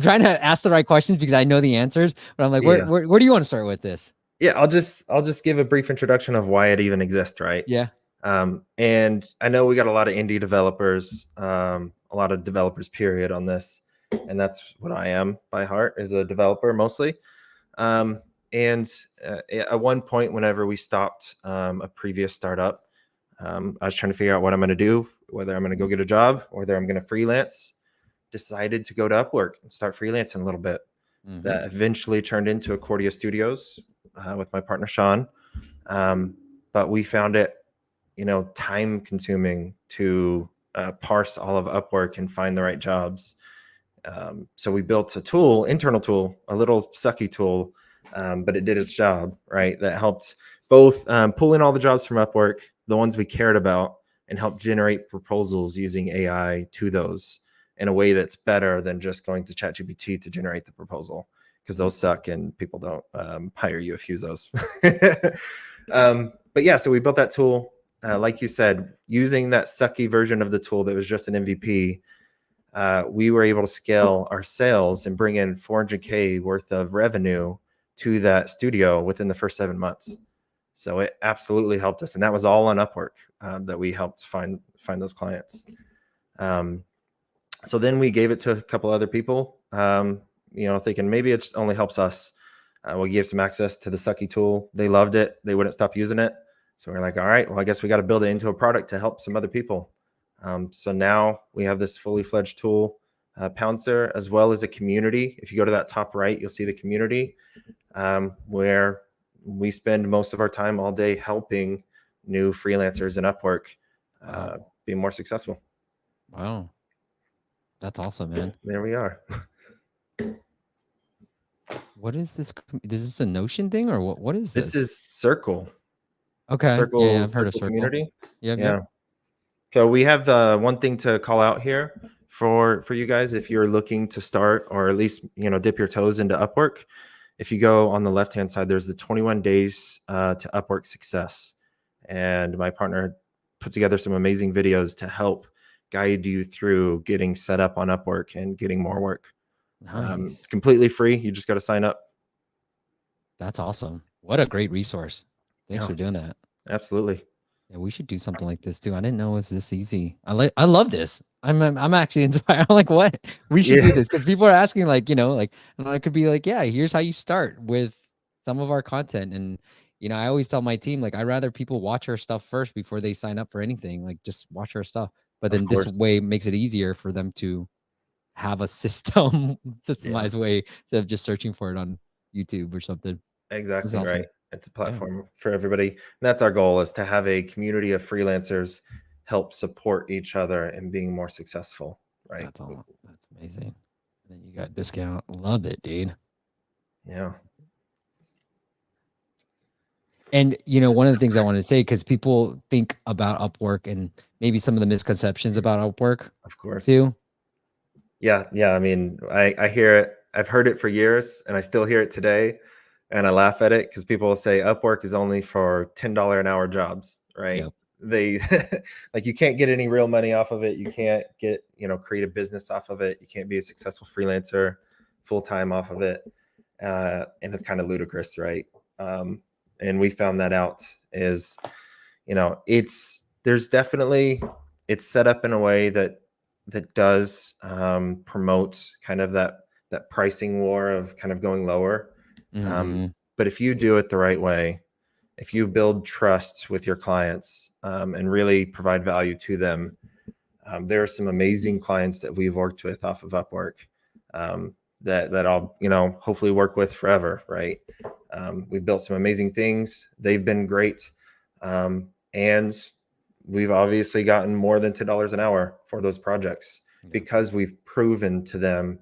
trying to ask the right questions because I know the answers, but I'm like, Yeah. where do you want to start with this? Yeah, I'll just give a brief introduction of why it even exists, right? Yeah. And I know we got a lot of indie developers, a lot of developers, period, on this, and that's what I am by heart, is a developer mostly. And at one point, whenever we stopped a previous startup, I was trying to figure out what I'm going to do, whether I'm going to go get a job, or whether I'm going to freelance. Decided to go to Upwork and start freelancing a little bit. Mm-hmm. That eventually turned into Ecordia Studios with my partner Sean. But we found it, time consuming to parse all of Upwork and find the right jobs. So we built a tool, internal tool, a little sucky tool, but it did its job, right? That helped both pull in all the jobs from Upwork, the ones we cared about, and help generate proposals using AI to those in a way that's better than just going to ChatGPT to generate the proposal, because those suck and people don't hire you if you use those. But yeah, so we built that tool. Like you said, using that sucky version of the tool that was just an MVP, we were able to scale our sales and bring in 400K worth of revenue to that studio within the first 7 months. So it absolutely helped us, and that was all on Upwork that we helped find those clients. So then we gave it to a couple other people, thinking maybe it only helps us. We gave some access to the sucky tool. They loved it. They wouldn't stop using it. So we're like, all right, well, I guess we got to build it into a product to help some other people. So now we have this fully fledged tool, Pouncer, as well as a community. If you go to that top right, you'll see the community where we spend most of our time all day helping new freelancers in Upwork be more successful. Wow. That's awesome, man. There we are. What is this? Is this a Notion thing or what is this? This is Circle. Okay. Circle, yeah, I've heard of Circle. Community. Yeah. Yeah. So we have one thing to call out here for you guys. If you're looking to start, or at least, dip your toes into Upwork, if you go on the left-hand side, there's the 21 days to Upwork success. And my partner put together some amazing videos to help guide you through getting set up on Upwork and getting more work. Nice. Completely free. You just got to sign up. That's awesome. What a great resource. Thanks for doing that. Absolutely. Yeah, we should do something like this too. I didn't know it was this easy. I love this. I'm actually inspired. I'm like, what? We should do this, because people are asking, like, and I could be like, yeah, here's how you start with some of our content. And I always tell my team, like, I'd rather people watch our stuff first before they sign up for anything. Like, just watch our stuff. But then this way makes it easier for them to have a systemized way instead of just searching for it on YouTube or something. Exactly awesome. Right. It's a platform for everybody. And that's our goal, is to have a community of freelancers help support each other in being more successful. Right. That's amazing. And then you got discount. Love it, dude. Yeah. And, one of the things I wanted to say, because people think about Upwork and maybe some of the misconceptions about Upwork. Of course. Too. Yeah. I mean, I hear it. I've heard it for years, and I still hear it today. And I laugh at it because people will say Upwork is only for $10 an hour jobs, right? Yep. They like, you can't get any real money off of it. You can't get, create a business off of it. You can't be a successful freelancer full-time off of it. And it's kind of ludicrous, right? And we found that out is, there's definitely, it's set up in a way that does promote kind of that pricing war of kind of going lower. But if you do it the right way, if you build trust with your clients and really provide value to them, there are some amazing clients that we've worked with off of Upwork that I'll, hopefully work with forever, right? We've built some amazing things. They've been great. And we've obviously gotten more than $10 an hour for those projects because we've proven to them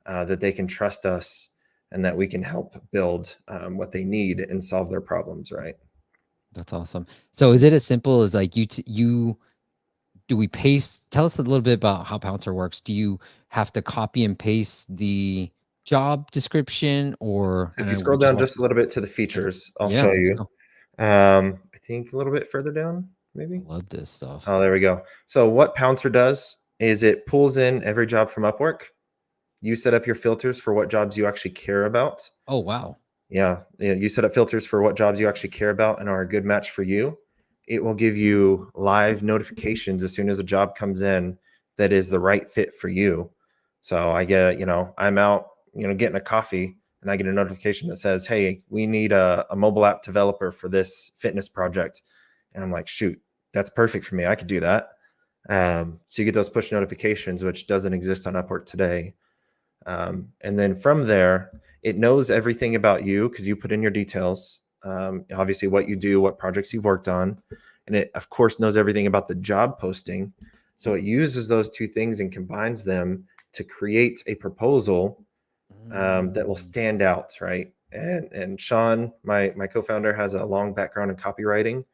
that they can trust us and that we can help build what they need and solve their problems, right? That's awesome. So is it as simple as like do we paste? Tell us a little bit about how Pouncer works. Do you have to copy and paste the job description, or if you scroll down just a little bit to the features, I'll show you. I think a little bit further down, maybe. I love this stuff. Oh, there we go. So what Pouncer does is it pulls in every job from Upwork. You set up your filters for what jobs you actually care about. Oh, wow. Yeah. You set up filters for what jobs you actually care about and are a good match for you. It will give you live notifications as soon as a job comes in that is the right fit for you. So I get, I'm out, getting a coffee, and I get a notification that says, hey, we need a mobile app developer for this fitness project. And I'm like, shoot, that's perfect for me. I could do that. So you get those push notifications, which doesn't exist on Upwork today. And then from there, it knows everything about you because you put in your details, obviously what you do, what projects you've worked on. And it, of course, knows everything about the job posting. So it uses those two things and combines them to create a proposal that will stand out, right? And Sean, my co-founder, has a long background in copywriting.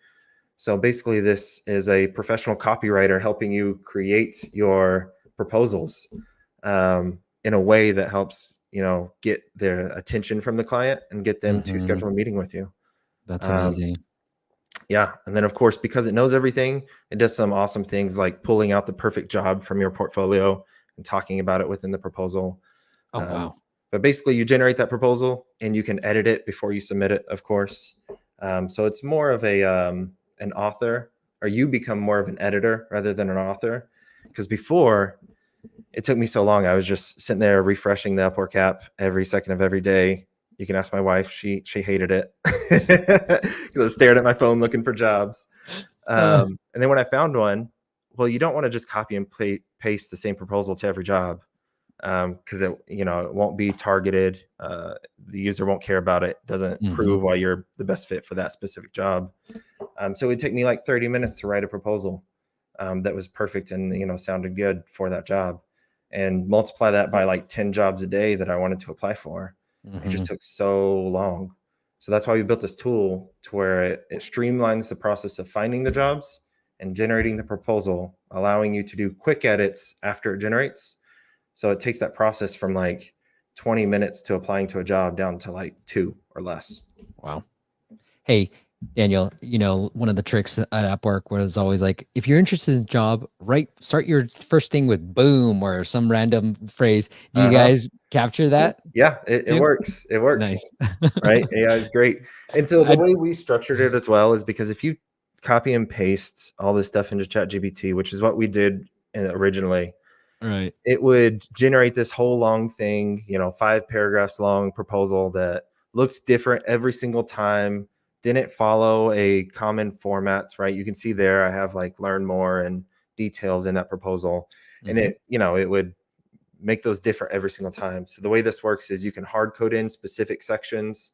So basically, this is a professional copywriter helping you create your proposals in a way that helps, get their attention from the client and get them to schedule a meeting with you. That's amazing. Yeah. And then, of course, because it knows everything, it does some awesome things like pulling out the perfect job from your portfolio and talking about it within the proposal. Oh, Um, wow. but basically, you generate that proposal and you can edit it before you submit it, of course. So it's more of an author, or you become more of an editor rather than an author. Because before, it took me so long. I was just sitting there refreshing the Upwork app every second of every day. You can ask my wife; she hated it because I was staring at my phone looking for jobs. Uh, And then when I found one, well, you don't want to just copy and paste the same proposal to every job because it won't be targeted. The user won't care about it. Doesn't mhm. prove why you're the best fit for that specific job. So it would take me like 30 minutes to write a proposal that was perfect and sounded good for that job, and multiply that by like 10 jobs a day that I wanted to apply for. It just Mhm. took so long. So that's why we built this tool to where it streamlines the process of finding the jobs and generating the proposal, allowing you to do quick edits after it generates. So it takes that process from like 20 minutes to applying to a job down to like 2 or less. Wow. Hey, Daniel, one of the tricks at Upwork was always like, if you're interested in a job, start your first thing with boom or some random phrase. Do you Uh-huh. guys capture that Yeah, it too? works. It works. Nice. Right? AI is great. And so the I way we structured it as well is because if you copy and paste all this stuff into ChatGPT, which is what we did originally, right. it would generate this whole long thing, 5 paragraphs long proposal that looks different every single time, didn't follow a common format, right? You can see there I have like learn more and details in that proposal. And Mhm. it would make those different every single time. So the way this works is you can hard code in specific sections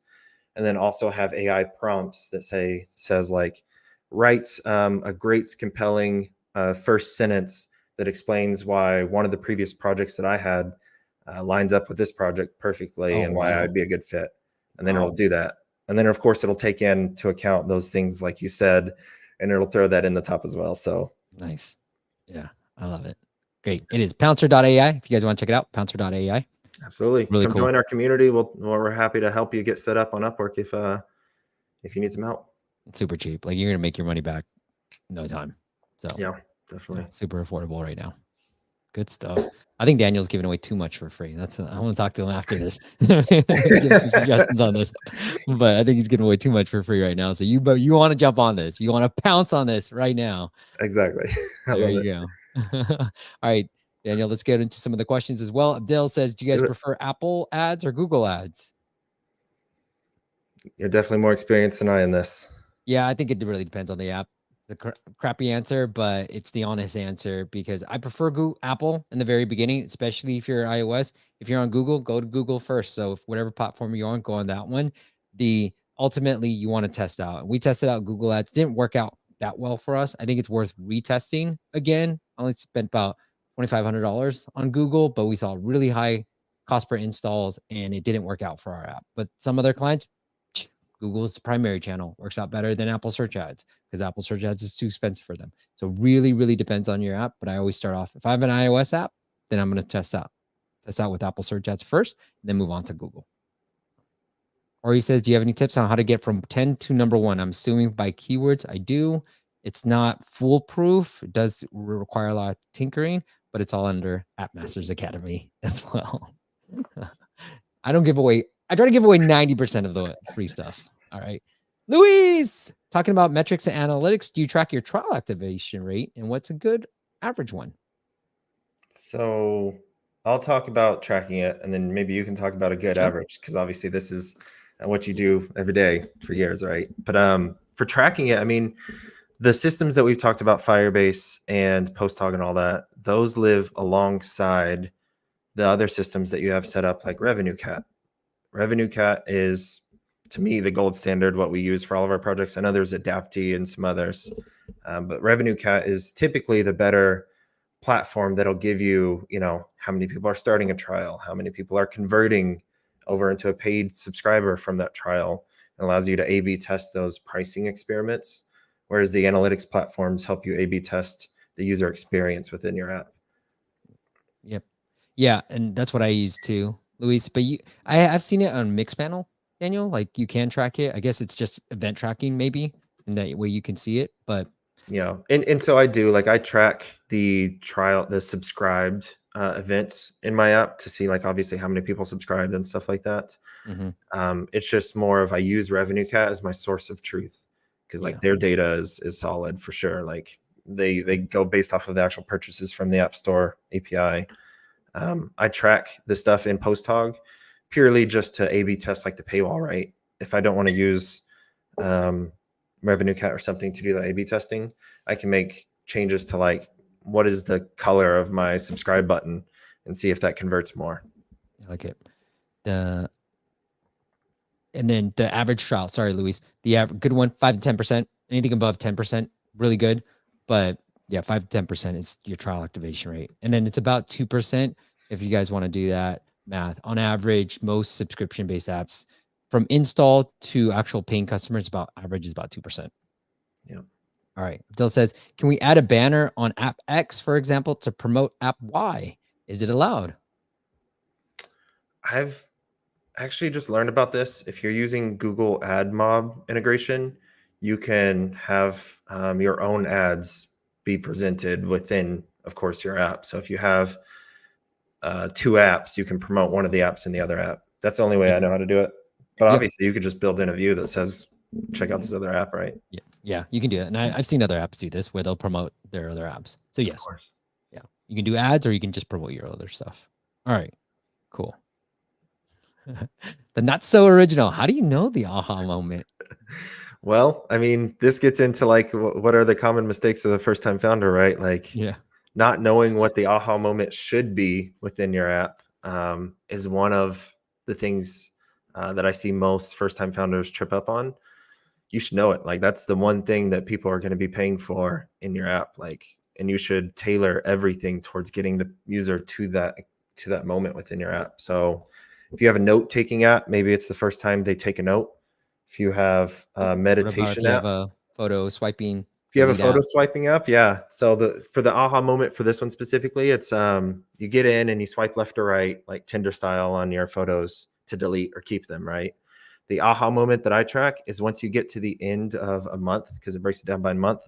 and then also have AI prompts that says like write a great compelling first sentence that explains why one of the previous projects that I had lines up with this project perfectly Oh, and why wow. I'd be a good fit. And then it'll Wow. do that. And then of course it'll take into account those things like you said, and it'll throw that in the top as well. So Nice. Yeah, I love it. Great. It is Pouncer.ai. If you guys want to check it out, Pouncer.ai. absolutely, Really come cool. join our community. We're happy to help you get set up on Upwork if you need some help. It's super cheap. Like you're gonna make your money back in no time. So Yeah, yeah, definitely. super affordable right now. Good stuff. I think Daniel's giving away too much for free. I want to talk to him after this. Give some suggestions on this, but I think he's giving away too much for free right now. So but you want to jump on this? You want to pounce on this right now? Exactly. I There love it. you go. All right, Daniel. Let's get into some of the questions as well. Abdel says, "Do you guys Do it. prefer Apple ads or Google ads?" You're definitely more experienced than I in this. Yeah, I think it really depends on the app. The crappy answer, but it's the honest answer because I prefer Google, Apple in the very beginning, especially if you're iOS. If you're on Google, go to Google first. So if whatever platform you're on, go on that one. The ultimately you want to test out. We tested out Google Ads, didn't work out that well for us. I think it's worth retesting again. I only spent about $2,500 on Google, but we saw really high cost per installs, and it didn't work out for our app. But some other clients, Google is the primary channel, works out better than Apple search ads because Apple search ads is too expensive for them. So really, really depends on your app. But I always start off, if I have an iOS app, then I'm going to test out with Apple search ads first, then move on to Google. Or he says, do you have any tips on how to get from 10 to number one? I'm assuming by keywords. I do. It's not foolproof. It does require a lot of tinkering, but it's all under App Masters Academy as well. I don't give away, I try to give away 90% of the free stuff. All right. Luis, talking about metrics and analytics, do you track your trial activation rate and what's a good average one? So I'll talk about tracking it, and then maybe you can talk about a good Sure. average, because obviously this is what you do every day for years, right? But for tracking it, I mean, the systems that we've talked about, Firebase and PostHog and all that, those live alongside the other systems that you have set up, like Revenue Cat. Revenue Cat is, to me, the gold standard, what we use for all of our projects. I know there's Adaptee and some others, but Revenue Cat is typically the better platform that'll give you, how many people are starting a trial, how many people are converting over into a paid subscriber from that trial. It allows you to A/B test those pricing experiments, whereas the analytics platforms help you A/B test the user experience within your app. Yep. Yeah, and that's what I use too, Luis. But I've seen it on Mixpanel, Daniel. Like you can track it. I guess it's just event tracking, maybe. and that way you can see it. But yeah, and so I do, like, I track the subscribed events in my app to see, like, obviously how many people subscribed and stuff like that. It's just more of, I use RevenueCat as my source of truth, because like their data is solid for sure. Like they go based off of the actual purchases from the App Store API. I track the stuff in PostHog purely just to A/B test like the paywall, right? If I don't want to use RevenueCat or something to do the A/B testing, I can make changes to like what is the color of my subscribe button and see if that converts more. I like it. And then the average trial, sorry, Luis, the good one, 5 to 10%. Anything above 10%, really good. But yeah, 5 to 10% is your trial activation rate. And then it's about 2% if you guys want to do that math. On average, most subscription-based apps from install to actual paying customers, about average is about 2%. Yeah. All right. Dill says, can we add a banner on app X, for example, to promote app Y? Is it allowed? I've actually just learned about this. If you're using Google AdMob integration, you can have your own ads be presented within, of course, your app. So if you have 2 apps, you can promote one of the apps in the other app. That's the only way I know how to do it. But obviously, you could just build in a view that says, check out this other app, right? Yeah, you can do it. And I've seen other apps do this where they'll promote their other apps. So yes, of course. Yeah, you can do ads or you can just promote your other stuff. All right, cool. The not so original. How do you know the aha moment? Well, I mean, this gets into like, what are the common mistakes of the first time founder, right? Like, not knowing what the aha moment should be within your app is one of the things that I see most first time founders trip up on. You should know it. Like, that's the one thing that people are going to be paying for in your app. Like, and you should tailor everything towards getting the user to that moment within your app. So if you have a note taking app, maybe it's the first time they take a note. If you have a meditation if you app, have a photo swiping, if you have a photo swiping app, yeah. So for the aha moment for this one specifically, it's you get in and you swipe left or right, like Tinder style, on your photos to delete or keep them, right? The aha moment that I track is once you get to the end of a month, because it breaks it down by month,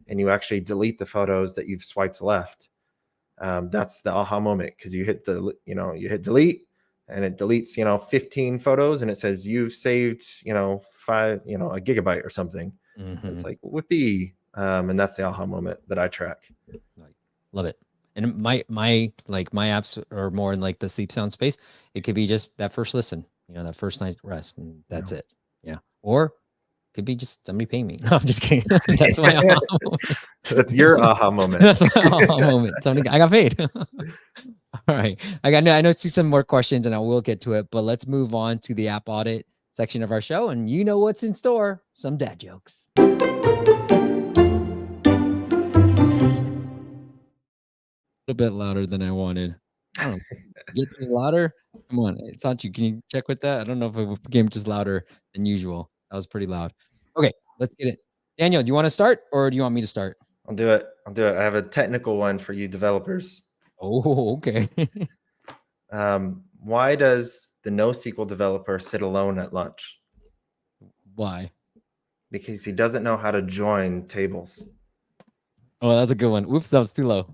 and you actually delete the photos that you've swiped left. That's the aha moment, because you hit delete, and it deletes 15 photos, and it says you've saved 5 a gigabyte or something. It's like, whoopee. And that's the aha moment that I track. Love it. And my apps are more in like the sleep sound space. It could be just that first listen, that first night rest, and that's it. Yeah. Or it could be just somebody paying me. No, I'm just kidding. That's my aha moment. That's your aha moment. That's my aha moment. I got paid. All right. I know see some more questions and I will get to it, but let's move on to the app audit section of our show. And you know what's in store, some dad jokes. A bit louder than I wanted. I don't know. Get this louder? Come on, it's not you. Can you check with that? I don't know if it became just louder than usual. That was pretty loud. Okay, let's get it. Daniel, do you want to start or do you want me to start? I'll do it. I have a technical one for you developers. Oh, okay. Why does the NoSQL developer sit alone at lunch? Why? Because he doesn't know how to join tables. Oh, that's a good one. Oops, that was too low.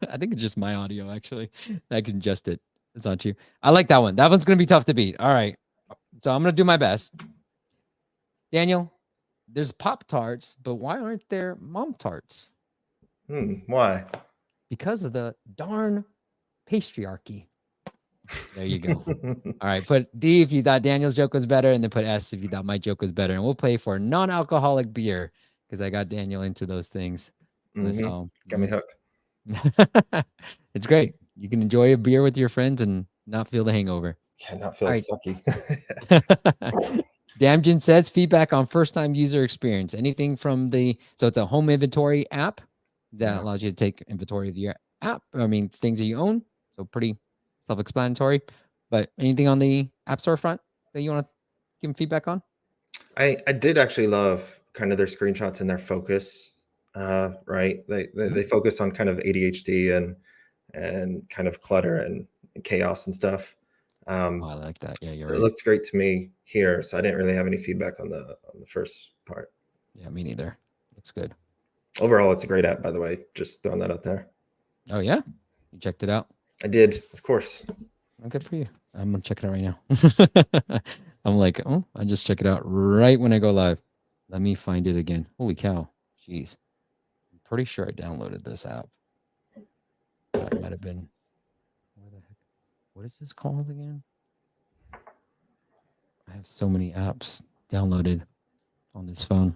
I think it's just my audio, actually. I can adjust it. It's not you. I like that one. That one's going to be tough to beat. All right. So I'm going to do my best. Daniel, there's Pop-Tarts, but why aren't there Mom-Tarts? Why? Because of the darn patriarchy. There you go. All right. Put D if you thought Daniel's joke was better, and then put S if you thought my joke was better. And we'll play for non-alcoholic beer because I got Daniel into those things. Got me hooked. It's great. You can enjoy a beer with your friends and not feel the hangover. Yeah, not feel sucky. Damjen says feedback on first-time user experience. Anything from so it's a home inventory app that allows you to take inventory of your app. I mean, things that you own. So pretty self-explanatory. But anything on the App Store front that you want to give them feedback on? I did actually love kind of their screenshots and their focus. Right, they focus on kind of ADHD and kind of clutter and chaos and stuff. I like that. Yeah, you're right. It looked great to me here, so I didn't really have any feedback on the first part. Yeah, me neither. Looks good. Overall, it's a great app, by the way. Just throwing that out there. Oh yeah, you checked it out. I did, of course. Oh, good for you. I'm gonna check it out right now. I'm like, oh, I just check it out right when I go live. Let me find it again. Holy cow. Jeez. I'm pretty sure I downloaded this app. That might have been, where the heck? What is this called again? I have so many apps downloaded on this phone.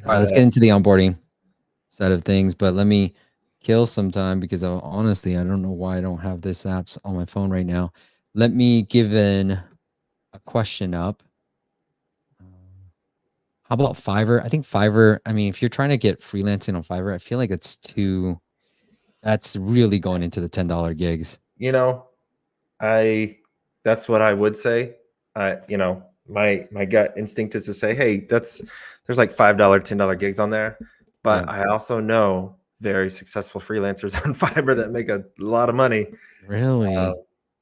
All right, let's get into the onboarding side of things, but let me kill some time because honestly, I don't know why I don't have this apps on my phone right now. Let me give in a question up. How about Fiverr? I think Fiverr, I mean, if you're trying to get freelancing on Fiverr, I feel like that's really going into the $10 gigs. You know, that's what I would say. You know, my gut instinct is to say, hey, there's like $5, $10 gigs on there. But Yeah. I also know very successful freelancers on Fiverr that make a lot of money. Really?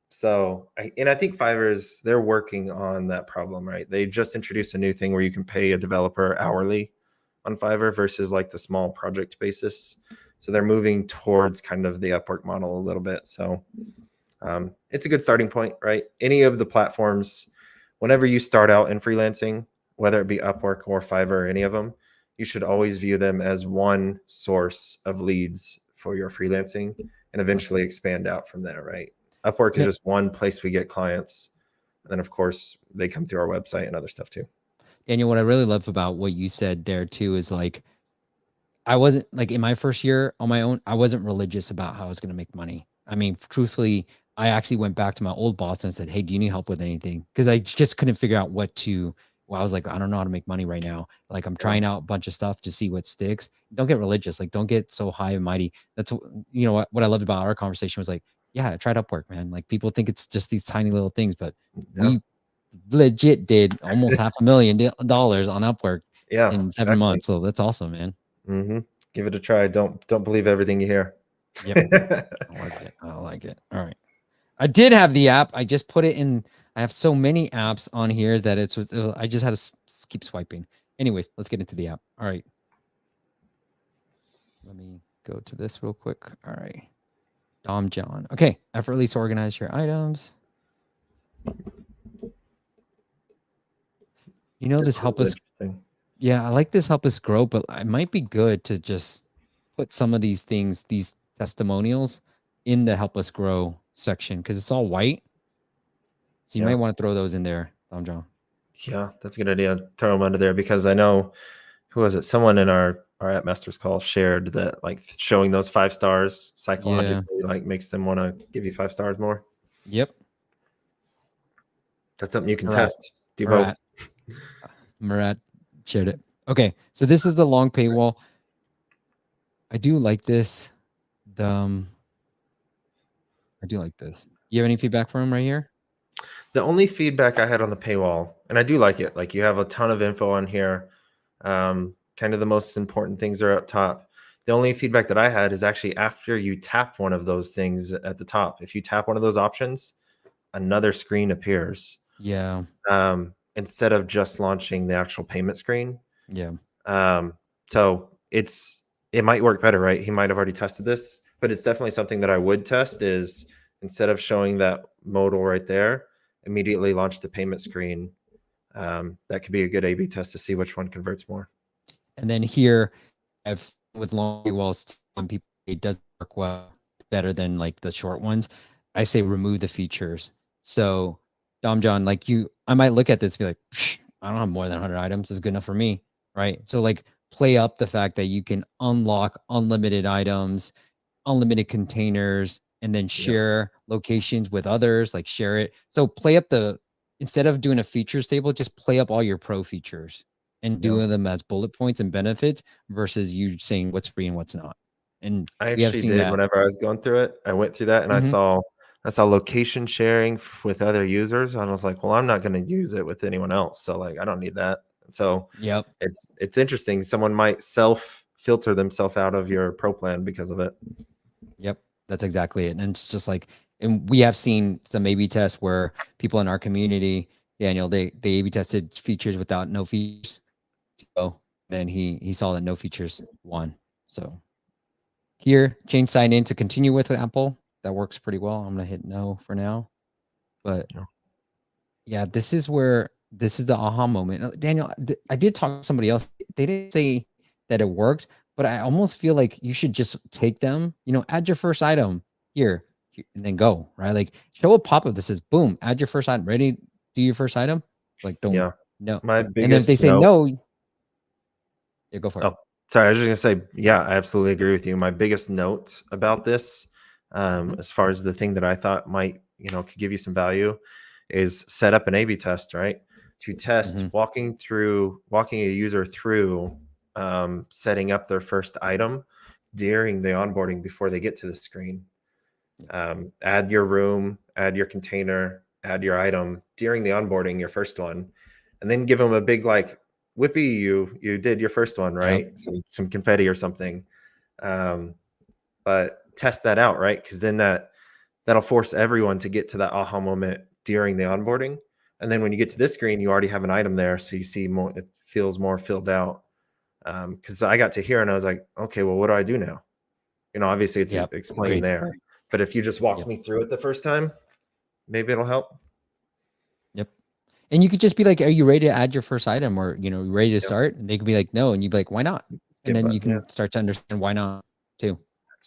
So I think they're working on that problem, right? They just introduced a new thing where you can pay a developer hourly on Fiverr versus like the small project basis. So they're moving towards kind of the Upwork model a little bit. So it's a good starting point, right? Any of the platforms, whenever you start out in freelancing, whether it be Upwork or Fiverr or any of them, you should always view them as one source of leads for your freelancing and eventually expand out from there, right? Upwork is just one place we get clients. And then, of course, they come through our website and other stuff too. Daniel, what I really love about what you said there too is like, I wasn't like in my first year on my own, I wasn't religious about how I was going to make money. I mean, truthfully, I actually went back to my old boss and said, hey, do you need help with anything? Because I just couldn't figure out I was like, I don't know how to make money right now. Like I'm trying out a bunch of stuff to see what sticks. Don't get religious. Like don't get so high and mighty. That's, you know, what I loved about our conversation was like, yeah, I tried Upwork, man. Like people think it's just these tiny little things, but we legit did almost $500,000 on Upwork in 7 months. So that's awesome, man. Mm-hmm. Give it a try. Don't believe everything you hear. Yep. I like it. I like it. All right. I did have the app. I just put it in. I have so many apps on here that I just had to keep swiping. Anyways, let's get into the app. All right. Let me go to this real quick. All right. Dom John. Okay. Effortlessly organize your items. You know, this help us. Yeah, I like this help us grow, but it might be good to just put some of these things, these testimonials in the help us grow section because it's all white. So you might want to throw those in there, Dom John. Yeah, that's a good idea. Throw them under there because I know, who was it? Someone in our App Masters call shared that like showing those 5 stars psychologically like makes them want to give you 5 stars more. Yep. That's something you can test. Do both. Murat shared it. Okay, so this is the long paywall. I do like this. I do like this. You have any feedback from him right here? The only feedback I had on the paywall, and I do like it, like you have a ton of info on here. Kind of the most important things are up top. The only feedback that I had is actually after you tap one of those things at the top. If you tap one of those options, another screen appears. Yeah. Instead of just launching the actual payment screen. Yeah. So it might work better, right? He might have already tested this, but it's definitely something that I would test is instead of showing that modal right there, immediately launch the payment screen. That could be a good A/B test to see which one converts more. And then here, with long paywalls, some people it does work well better than like the short ones. I say remove the features. So Dom John, like I might look at this and be like, I don't have more than 100 items. It's good enough for me, right? So like play up the fact that you can unlock unlimited items, unlimited containers, and then share locations with others, like share it. So play up instead of doing a features table, just play up all your pro features and doing them as bullet points and benefits versus you saying what's free and what's not. And I actually did whenever I was going through it. I went through that and I saw location sharing with other users. And I was like, well, I'm not going to use it with anyone else. So like, I don't need that. So it's interesting. Someone might self-filter themselves out of your pro plan because of it. Yep. That's exactly it. And it's just like, and we have seen some A/B tests where people in our community, Daniel, they A/B tested features without no features. So Then he saw that no features won. So here, change sign in to continue with Apple. That works pretty well. I'm gonna hit no for now. But yeah, this is the aha moment. Daniel, I did talk to somebody else. They didn't say that it worked, but I almost feel like you should just take them, add your first item here, and then go, right? Like show a pop-up that says, boom, add your first item. Ready? Do your first item. Like, don't no. My And then if they biggest say note. no, yeah, go for it. Oh, sorry. I was just gonna say, yeah, I absolutely agree with you. My biggest note about this, as far as the thing that I thought might, could give you some value, is set up an A/B test, right? To test walking a user through setting up their first item during the onboarding before they get to the screen. Add your room, add your container, add your item during the onboarding, your first one, and then give them a big like, whippy, you did your first one, right? Yep. Some confetti or something. But test that out, right? Because then that'll force everyone to get to that aha moment during the onboarding. And then when you get to this screen, you already have an item there, so you see more. It feels more filled out. Because I got to here and I was like, okay, well, what do I do now? Obviously it's explained there. But if you just walked me through it the first time, maybe it'll help. Yep. And you could just be like, are you ready to add your first item, or ready to start? And they could be like, no, and you'd be like, why not? And then you can start to understand why not too.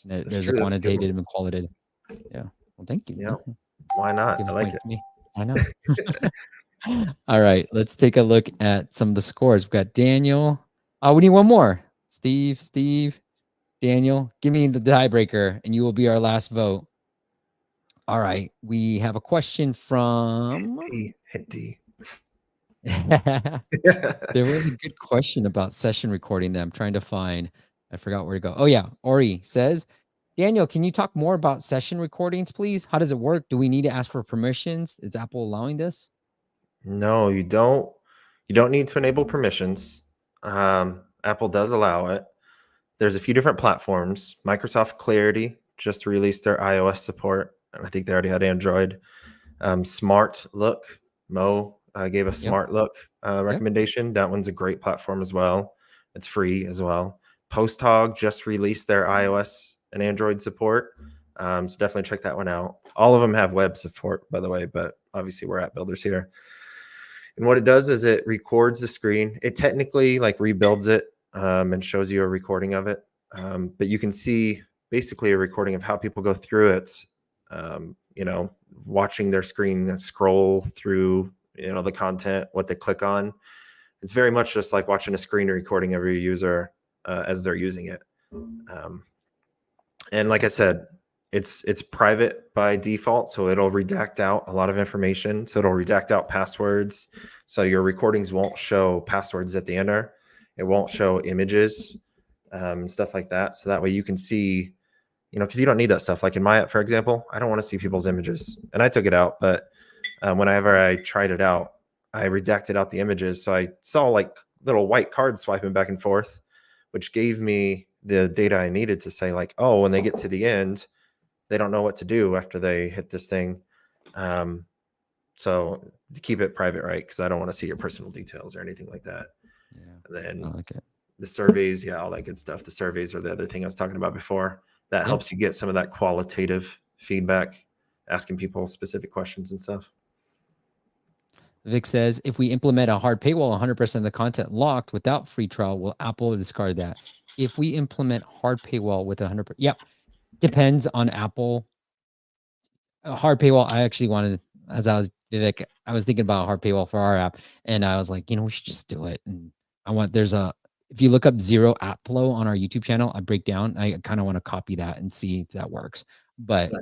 There's a quantitative and qualitative. Yeah. Well, thank you. Yeah. Why not? I like it. Me. I know. All right. Let's take a look at some of the scores. We've got Daniel. We need one more. Steve, Daniel, give me the tiebreaker and you will be our last vote. All right. We have a question from Hit D. There was a good question about session recording that I'm trying to find. I forgot where to go. Oh yeah. Ori says, Daniel, can you talk more about session recordings, please? How does it work? Do we need to ask for permissions? Is Apple allowing this? No, you don't. You don't need to enable permissions. Apple does allow it. There's a few different platforms. Microsoft Clarity just released their iOS support, and I think they already had Android. Smart Look, Mo gave a Smart Look recommendation. That one's a great platform as well. It's free as well. PostHog just released their iOS and Android support. So definitely check that one out. All of them have web support, by the way, but obviously we're app builders here. And what it does is it records the screen. It technically like rebuilds it and shows you a recording of it. But you can see basically a recording of how people go through it, watching their screen scroll through, the content, what they click on. It's very much just like watching a screen recording of your user as they're using it. And like I said, it's private by default, so it'll redact out a lot of information. So it'll redact out passwords. So your recordings won't show passwords at the ender. It won't show images, stuff like that. So that way you can see, because you don't need that stuff. Like in my app, for example, I don't want to see people's images, and I took it out. But whenever I tried it out, I redacted out the images. So I saw like little white cards swiping back and forth, which gave me the data I needed to say like, oh, when they get to the end, they don't know what to do after they hit this thing. So to keep it private, right? Because I don't want to see your personal details or anything like that. Yeah, and then I like it. The surveys, all that good stuff. The surveys are the other thing I was talking about before. That helps you get some of that qualitative feedback, asking people specific questions and stuff. Vic says, if we implement a hard paywall, 100% of the content locked without free trial, will Apple discard that? If we implement hard paywall with 100%, depends on Apple. A hard paywall, I actually wanted, as I was Vivek, I was thinking about a hard paywall for our app, and I was like, we should just do it. And if you look up Zero App Flow on our YouTube channel, I break down. I kind of want to copy that and see if that works. But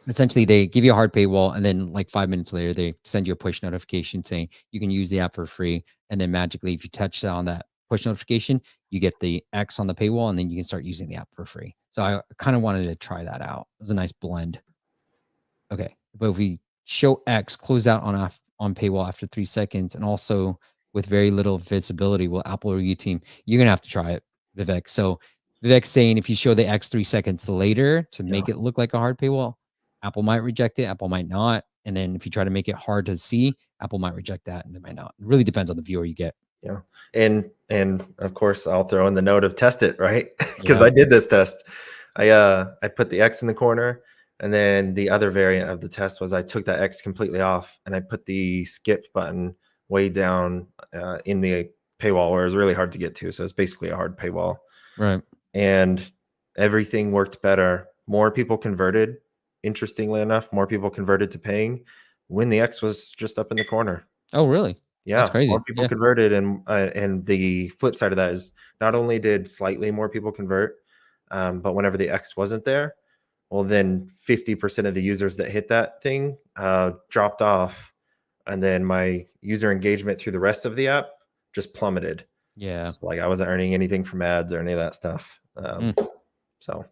essentially, they give you a hard paywall, and then like 5 minutes later, they send you a push notification saying you can use the app for free. And then magically, if you touch on that push notification, you get the X on the paywall, and then you can start using the app for free. So I kind of wanted to try that out. It was a nice blend. Okay, but if we show X close out on paywall after 3 seconds, and also with very little visibility, will Apple or you team? You're gonna have to try it, Vivek. So Vivek's saying if you show the X 3 seconds later to make it look like a hard paywall, Apple might reject it, Apple might not. And then if you try to make it hard to see, Apple might reject that and they might not. It really depends on the viewer you get. Yeah. And of course I'll throw in the note of test it, right? Because Yeah. I did this test. I put the X in the corner, and then the other variant of the test was I took that X completely off and I put the skip button way down in the paywall where it was really hard to get to. So it's basically a hard paywall. Right. And everything worked better. More people converted. Interestingly enough, more people converted to paying when the X was just up in the corner. Oh, really? That's Yeah, more crazy. people Yeah. converted, and the flip side of that is not only did slightly more people convert, but whenever the X wasn't there, well, then 50% of the users that hit that thing dropped off, and then my user engagement through the rest of the app just plummeted. Yeah. So, like I wasn't earning anything from ads or any of that stuff. So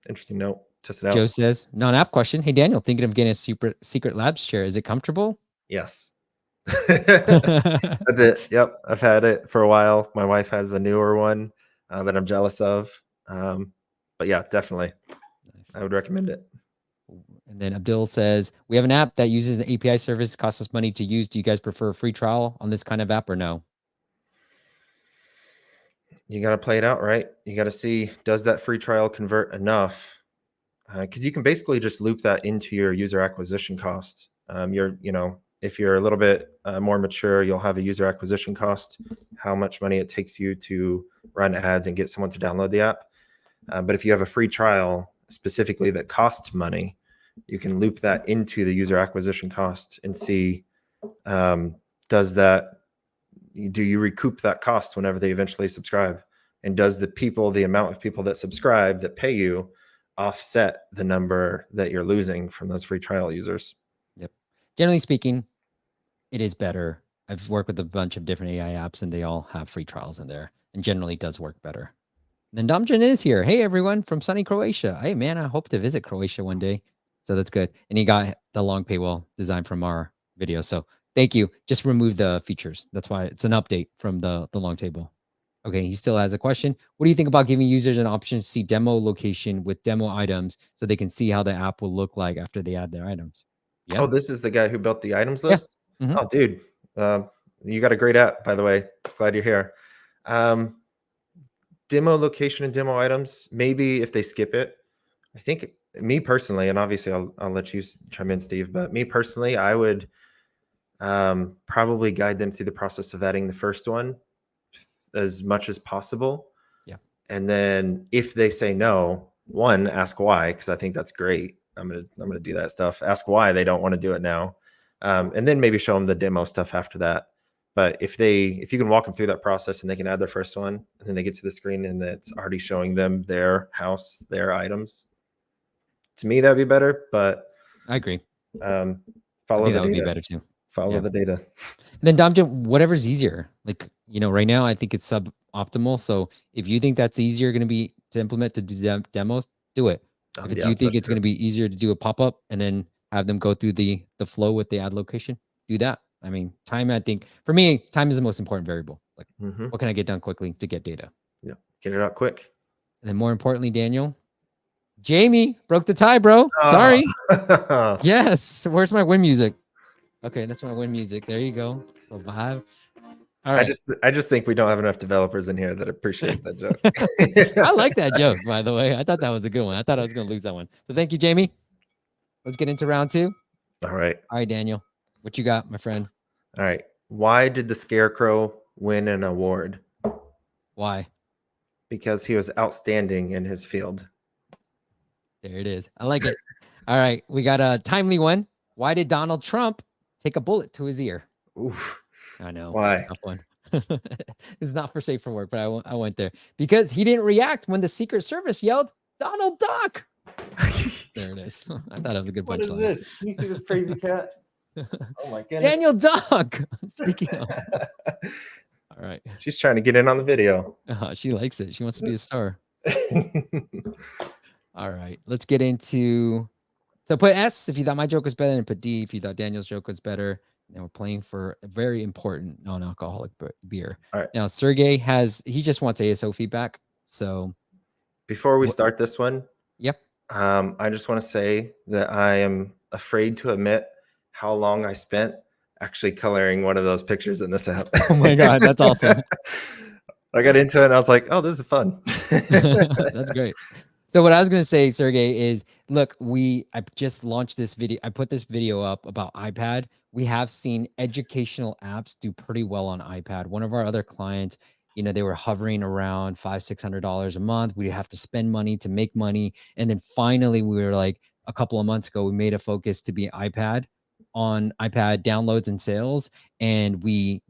interesting note. Test it Joe out. says, non-app question. Hey, Daniel, thinking of getting a secret labs chair. Is it comfortable? Yes. That's it. Yep. I've had it for a while. My wife has a newer one that I'm jealous of. But yeah, definitely. Nice. I would recommend it. And then Abdul says, we have an app that uses an API service, costs us money to use. Do you guys prefer a free trial on this kind of app or no? You got to play it out, right? You got to see, does that free trial convert enough? Because you can basically just loop that into your user acquisition cost. If you're a little bit more mature, you'll have a user acquisition cost, how much money it takes you to run ads and get someone to download the app. But if you have a free trial specifically that costs money, you can loop that into the user acquisition cost and see, do you recoup that cost whenever they eventually subscribe? And does the amount of people that subscribe that pay you offset the number that you're losing from those free trial users? Yep. Generally speaking, it is better. I've worked with a bunch of different AI apps and they all have free trials in there and generally does work better. And then Domjan is here. Hey, everyone from sunny Croatia. Hey, man, I hope to visit Croatia one day. So that's good. And he got the long paywall design from our video. So thank you. Just remove the features. That's why it's an update from the long table. Okay, he still has a question. What do you think about giving users an option to see demo location with demo items so they can see how the app will look like after they add their items? Yeah. Oh, this is the guy who built the items Yeah. list? Oh, dude. You got a great app, by the way. Glad you're here. Demo location and demo items, maybe if they skip it. I think me personally, and obviously I'll let you chime in, Steve, but me personally, I would probably guide them through the process of adding the first one as much as possible. Yeah. And then if they say no, one, ask why, because I think that's great. I'm gonna do that stuff. Ask why they don't want to do it now, and then maybe show them the demo stuff after that. But if you can walk them through that process and they can add their first one, and then they get to the screen and it's already showing them their house, their items, to me that'd be better. But I agree. follow I think the that would be data. better too. Follow the data. And then Domjan, whatever's easier. Like, right now I think it's suboptimal. So if you think that's easier going to be to implement to do demos, do it. If you think it's going to be easier to do a pop-up and then have them go through the flow with the ad location, do that. I mean, time, I think for me, time is the most important variable. Like, what can I get done quickly to get data? Yeah, get it out quick. And then more importantly, Daniel, Jamie broke the tie, bro. Sorry. Yes. Where's my win music? Okay, that's my win music. There you go. A vibe. All right. I just think we don't have enough developers in here that appreciate that joke. I like that joke, by the way. I thought that was a good one. I thought I was going to lose that one. So thank you, Jamie. Let's get into round 2. All right. All right, Daniel. What you got, my friend? All right. Why did the Scarecrow win an award? Why? Because he was outstanding in his field. There it is. I like it. All right. We got a timely one. Why did Donald Trump take a bullet to his ear? Oof. I know. Why? Tough one. It's not for safe for work, but I went there. Because he didn't react when the Secret Service yelled, Donald Duck. There it is. I thought it was a good punchline. What is this? Can you see this crazy cat? Oh my goodness. Daniel Duck. Speaking of. All right. She's trying to get in on the video. She likes it. She wants to be a star. All right. Let's get into. So put S if you thought my joke was better, and put D if you thought Daniel's joke was better. And we're playing for a very important non-alcoholic beer. All right. Now, Sergey he just wants ASO feedback. So before we start this one, yep. I just want to say that I am afraid to admit how long I spent actually coloring one of those pictures in this app. Oh my God, that's awesome. I got into it and I was like, oh, this is fun. That's great. So what I was going to say, Sergey, is look, I just launched this video. I put this video up about iPad. We have seen educational apps do pretty well on iPad. One of our other clients, they were hovering around $500-$600 a month. We'd have to spend money to make money. And then finally we were like, a couple of months ago, we made a focus to be iPad downloads and sales. And we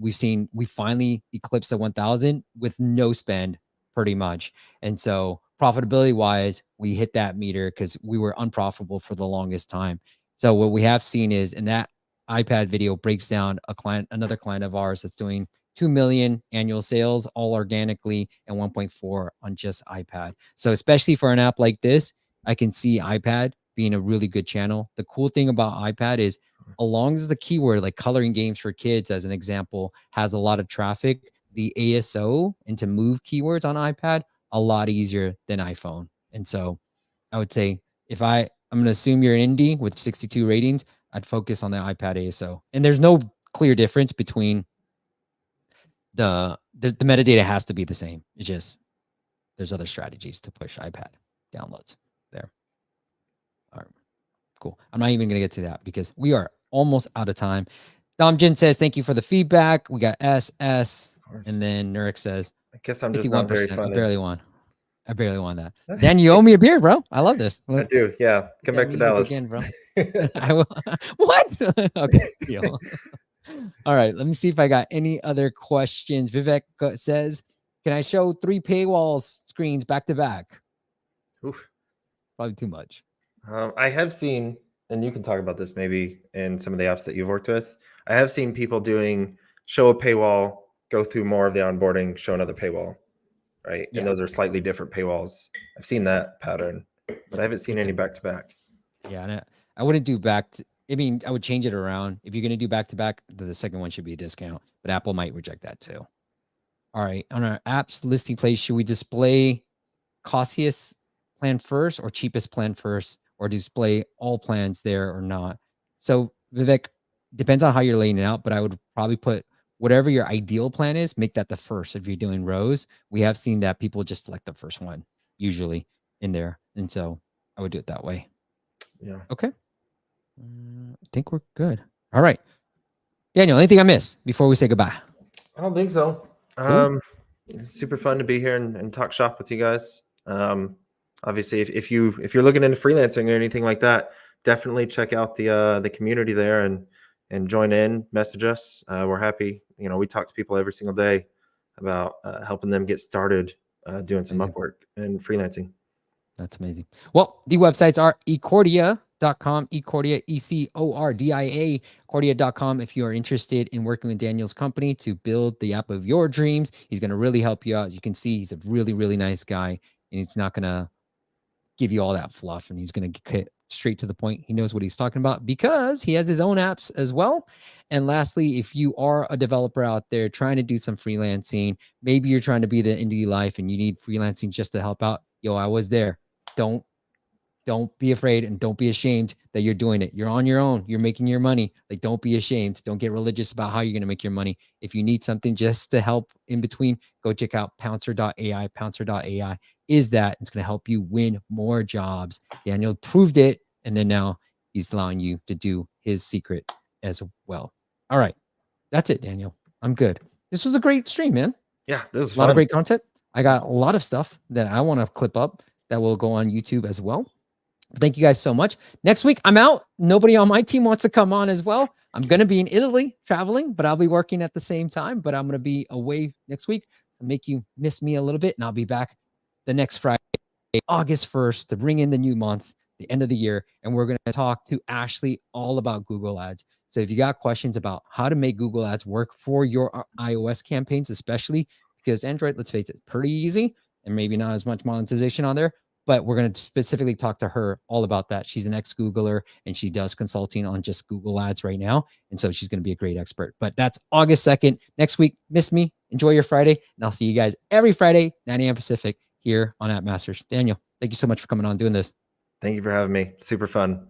finally eclipsed the 1,000 with no spend pretty much. And so profitability wise, we hit that meter because we were unprofitable for the longest time. So what we have seen is, in that iPad video breaks down another client of ours that's doing 2 million annual sales all organically and 1.4 on just iPad. So especially for an app like this, I can see iPad being a really good channel. The cool thing about iPad is, along as the keyword like coloring games for kids, as an example, has a lot of traffic, the ASO and to move keywords on iPad a lot easier than iPhone. And so I would say, I'm going to assume you're an indie with 62 ratings, I'd focus on the iPad ASO. And there's no clear difference between the metadata has to be the same. It's just, there's other strategies to push iPad downloads there. All right, cool. I'm not even going to get to that because we are almost out of time. Domjin says, thank you for the feedback. We got SS. And then Nurik says, I guess I'm just not very funny. I barely won that. Then you owe me a beer, bro. I love this. I do. Yeah. Come back to Dallas again, bro. I will. What? Okay. Deal. All right. Let me see if I got any other questions. Vivek says, can I show 3 paywall screens back to back? Oof. Probably too much. I have seen, and you can talk about this maybe in some of the apps that you've worked with. I have seen people show a paywall, go through more of the onboarding, show another paywall, right? Yeah. And those are slightly different paywalls. I've seen that pattern, but I haven't seen any back to back. Yeah, and I wouldn't do I would change it around. If you're going to do back to back, the second one should be a discount, but Apple might reject that too. All right, on our apps listing place, should we display costliest plan first or cheapest plan first, or display all plans there or not? So Vivek, depends on how you're laying it out, but I would probably put whatever your ideal plan is, make that the first. If you're doing rows, we have seen that people just select the first one usually in there. And so I would do it that way. Yeah. Okay. I think we're good. All right. Daniel, anything I missed before we say goodbye? I don't think so. Cool. It's super fun to be here and talk shop with you guys. Obviously, if you're looking into freelancing or anything like that, definitely check out the community there and join in, message us. We're happy. We talk to people every single day about helping them get started doing some Upwork and freelancing. That's amazing. Well, the websites are Ecordia.com, Ecordia, Ecordia, Ecordia.com. If you are interested in working with Daniel's company to build the app of your dreams, he's going to really help you out. As you can see, he's a really, really nice guy, and he's not going to give you all that fluff, and he's going to get straight to the point. He knows what he's talking about because he has his own apps as well. And lastly, if you are a developer out there trying to do some freelancing, maybe you're trying to be the indie life and you need freelancing just to help out. Yo, I was there. Don't be afraid and don't be ashamed that you're doing it. You're on your own. You're making your money. Like, don't be ashamed. Don't get religious about how you're going to make your money. If you need something just to help in between, go check out Pouncer.ai. Pouncer.ai is that. It's going to help you win more jobs. Daniel proved it, and then now he's allowing you to do his secret as well. All right. That's it, Daniel. I'm good. This was a great stream, man. Yeah, this was a lot of great content. I got a lot of stuff that I want to clip up that will go on YouTube as well. Thank you guys so much. Next week, I'm out. Nobody on my team wants to come on as well. I'm going to be in Italy traveling, but I'll be working at the same time. But I'm going to be away next week to make you miss me a little bit. And I'll be back the next Friday, August 1st, to bring in the new month, the end of the year. And we're going to talk to Ashley all about Google Ads. So if you got questions about how to make Google Ads work for your iOS campaigns, especially because Android, let's face it, pretty easy and maybe not as much monetization on there. But we're going to specifically talk to her all about that. She's an ex-Googler, and she does consulting on just Google Ads right now. And so she's going to be a great expert. But that's August 2nd. Next week, miss me. Enjoy your Friday. And I'll see you guys every Friday, 9 a.m. Pacific, here on App Masters. Daniel, thank you so much for coming on doing this. Thank you for having me. Super fun.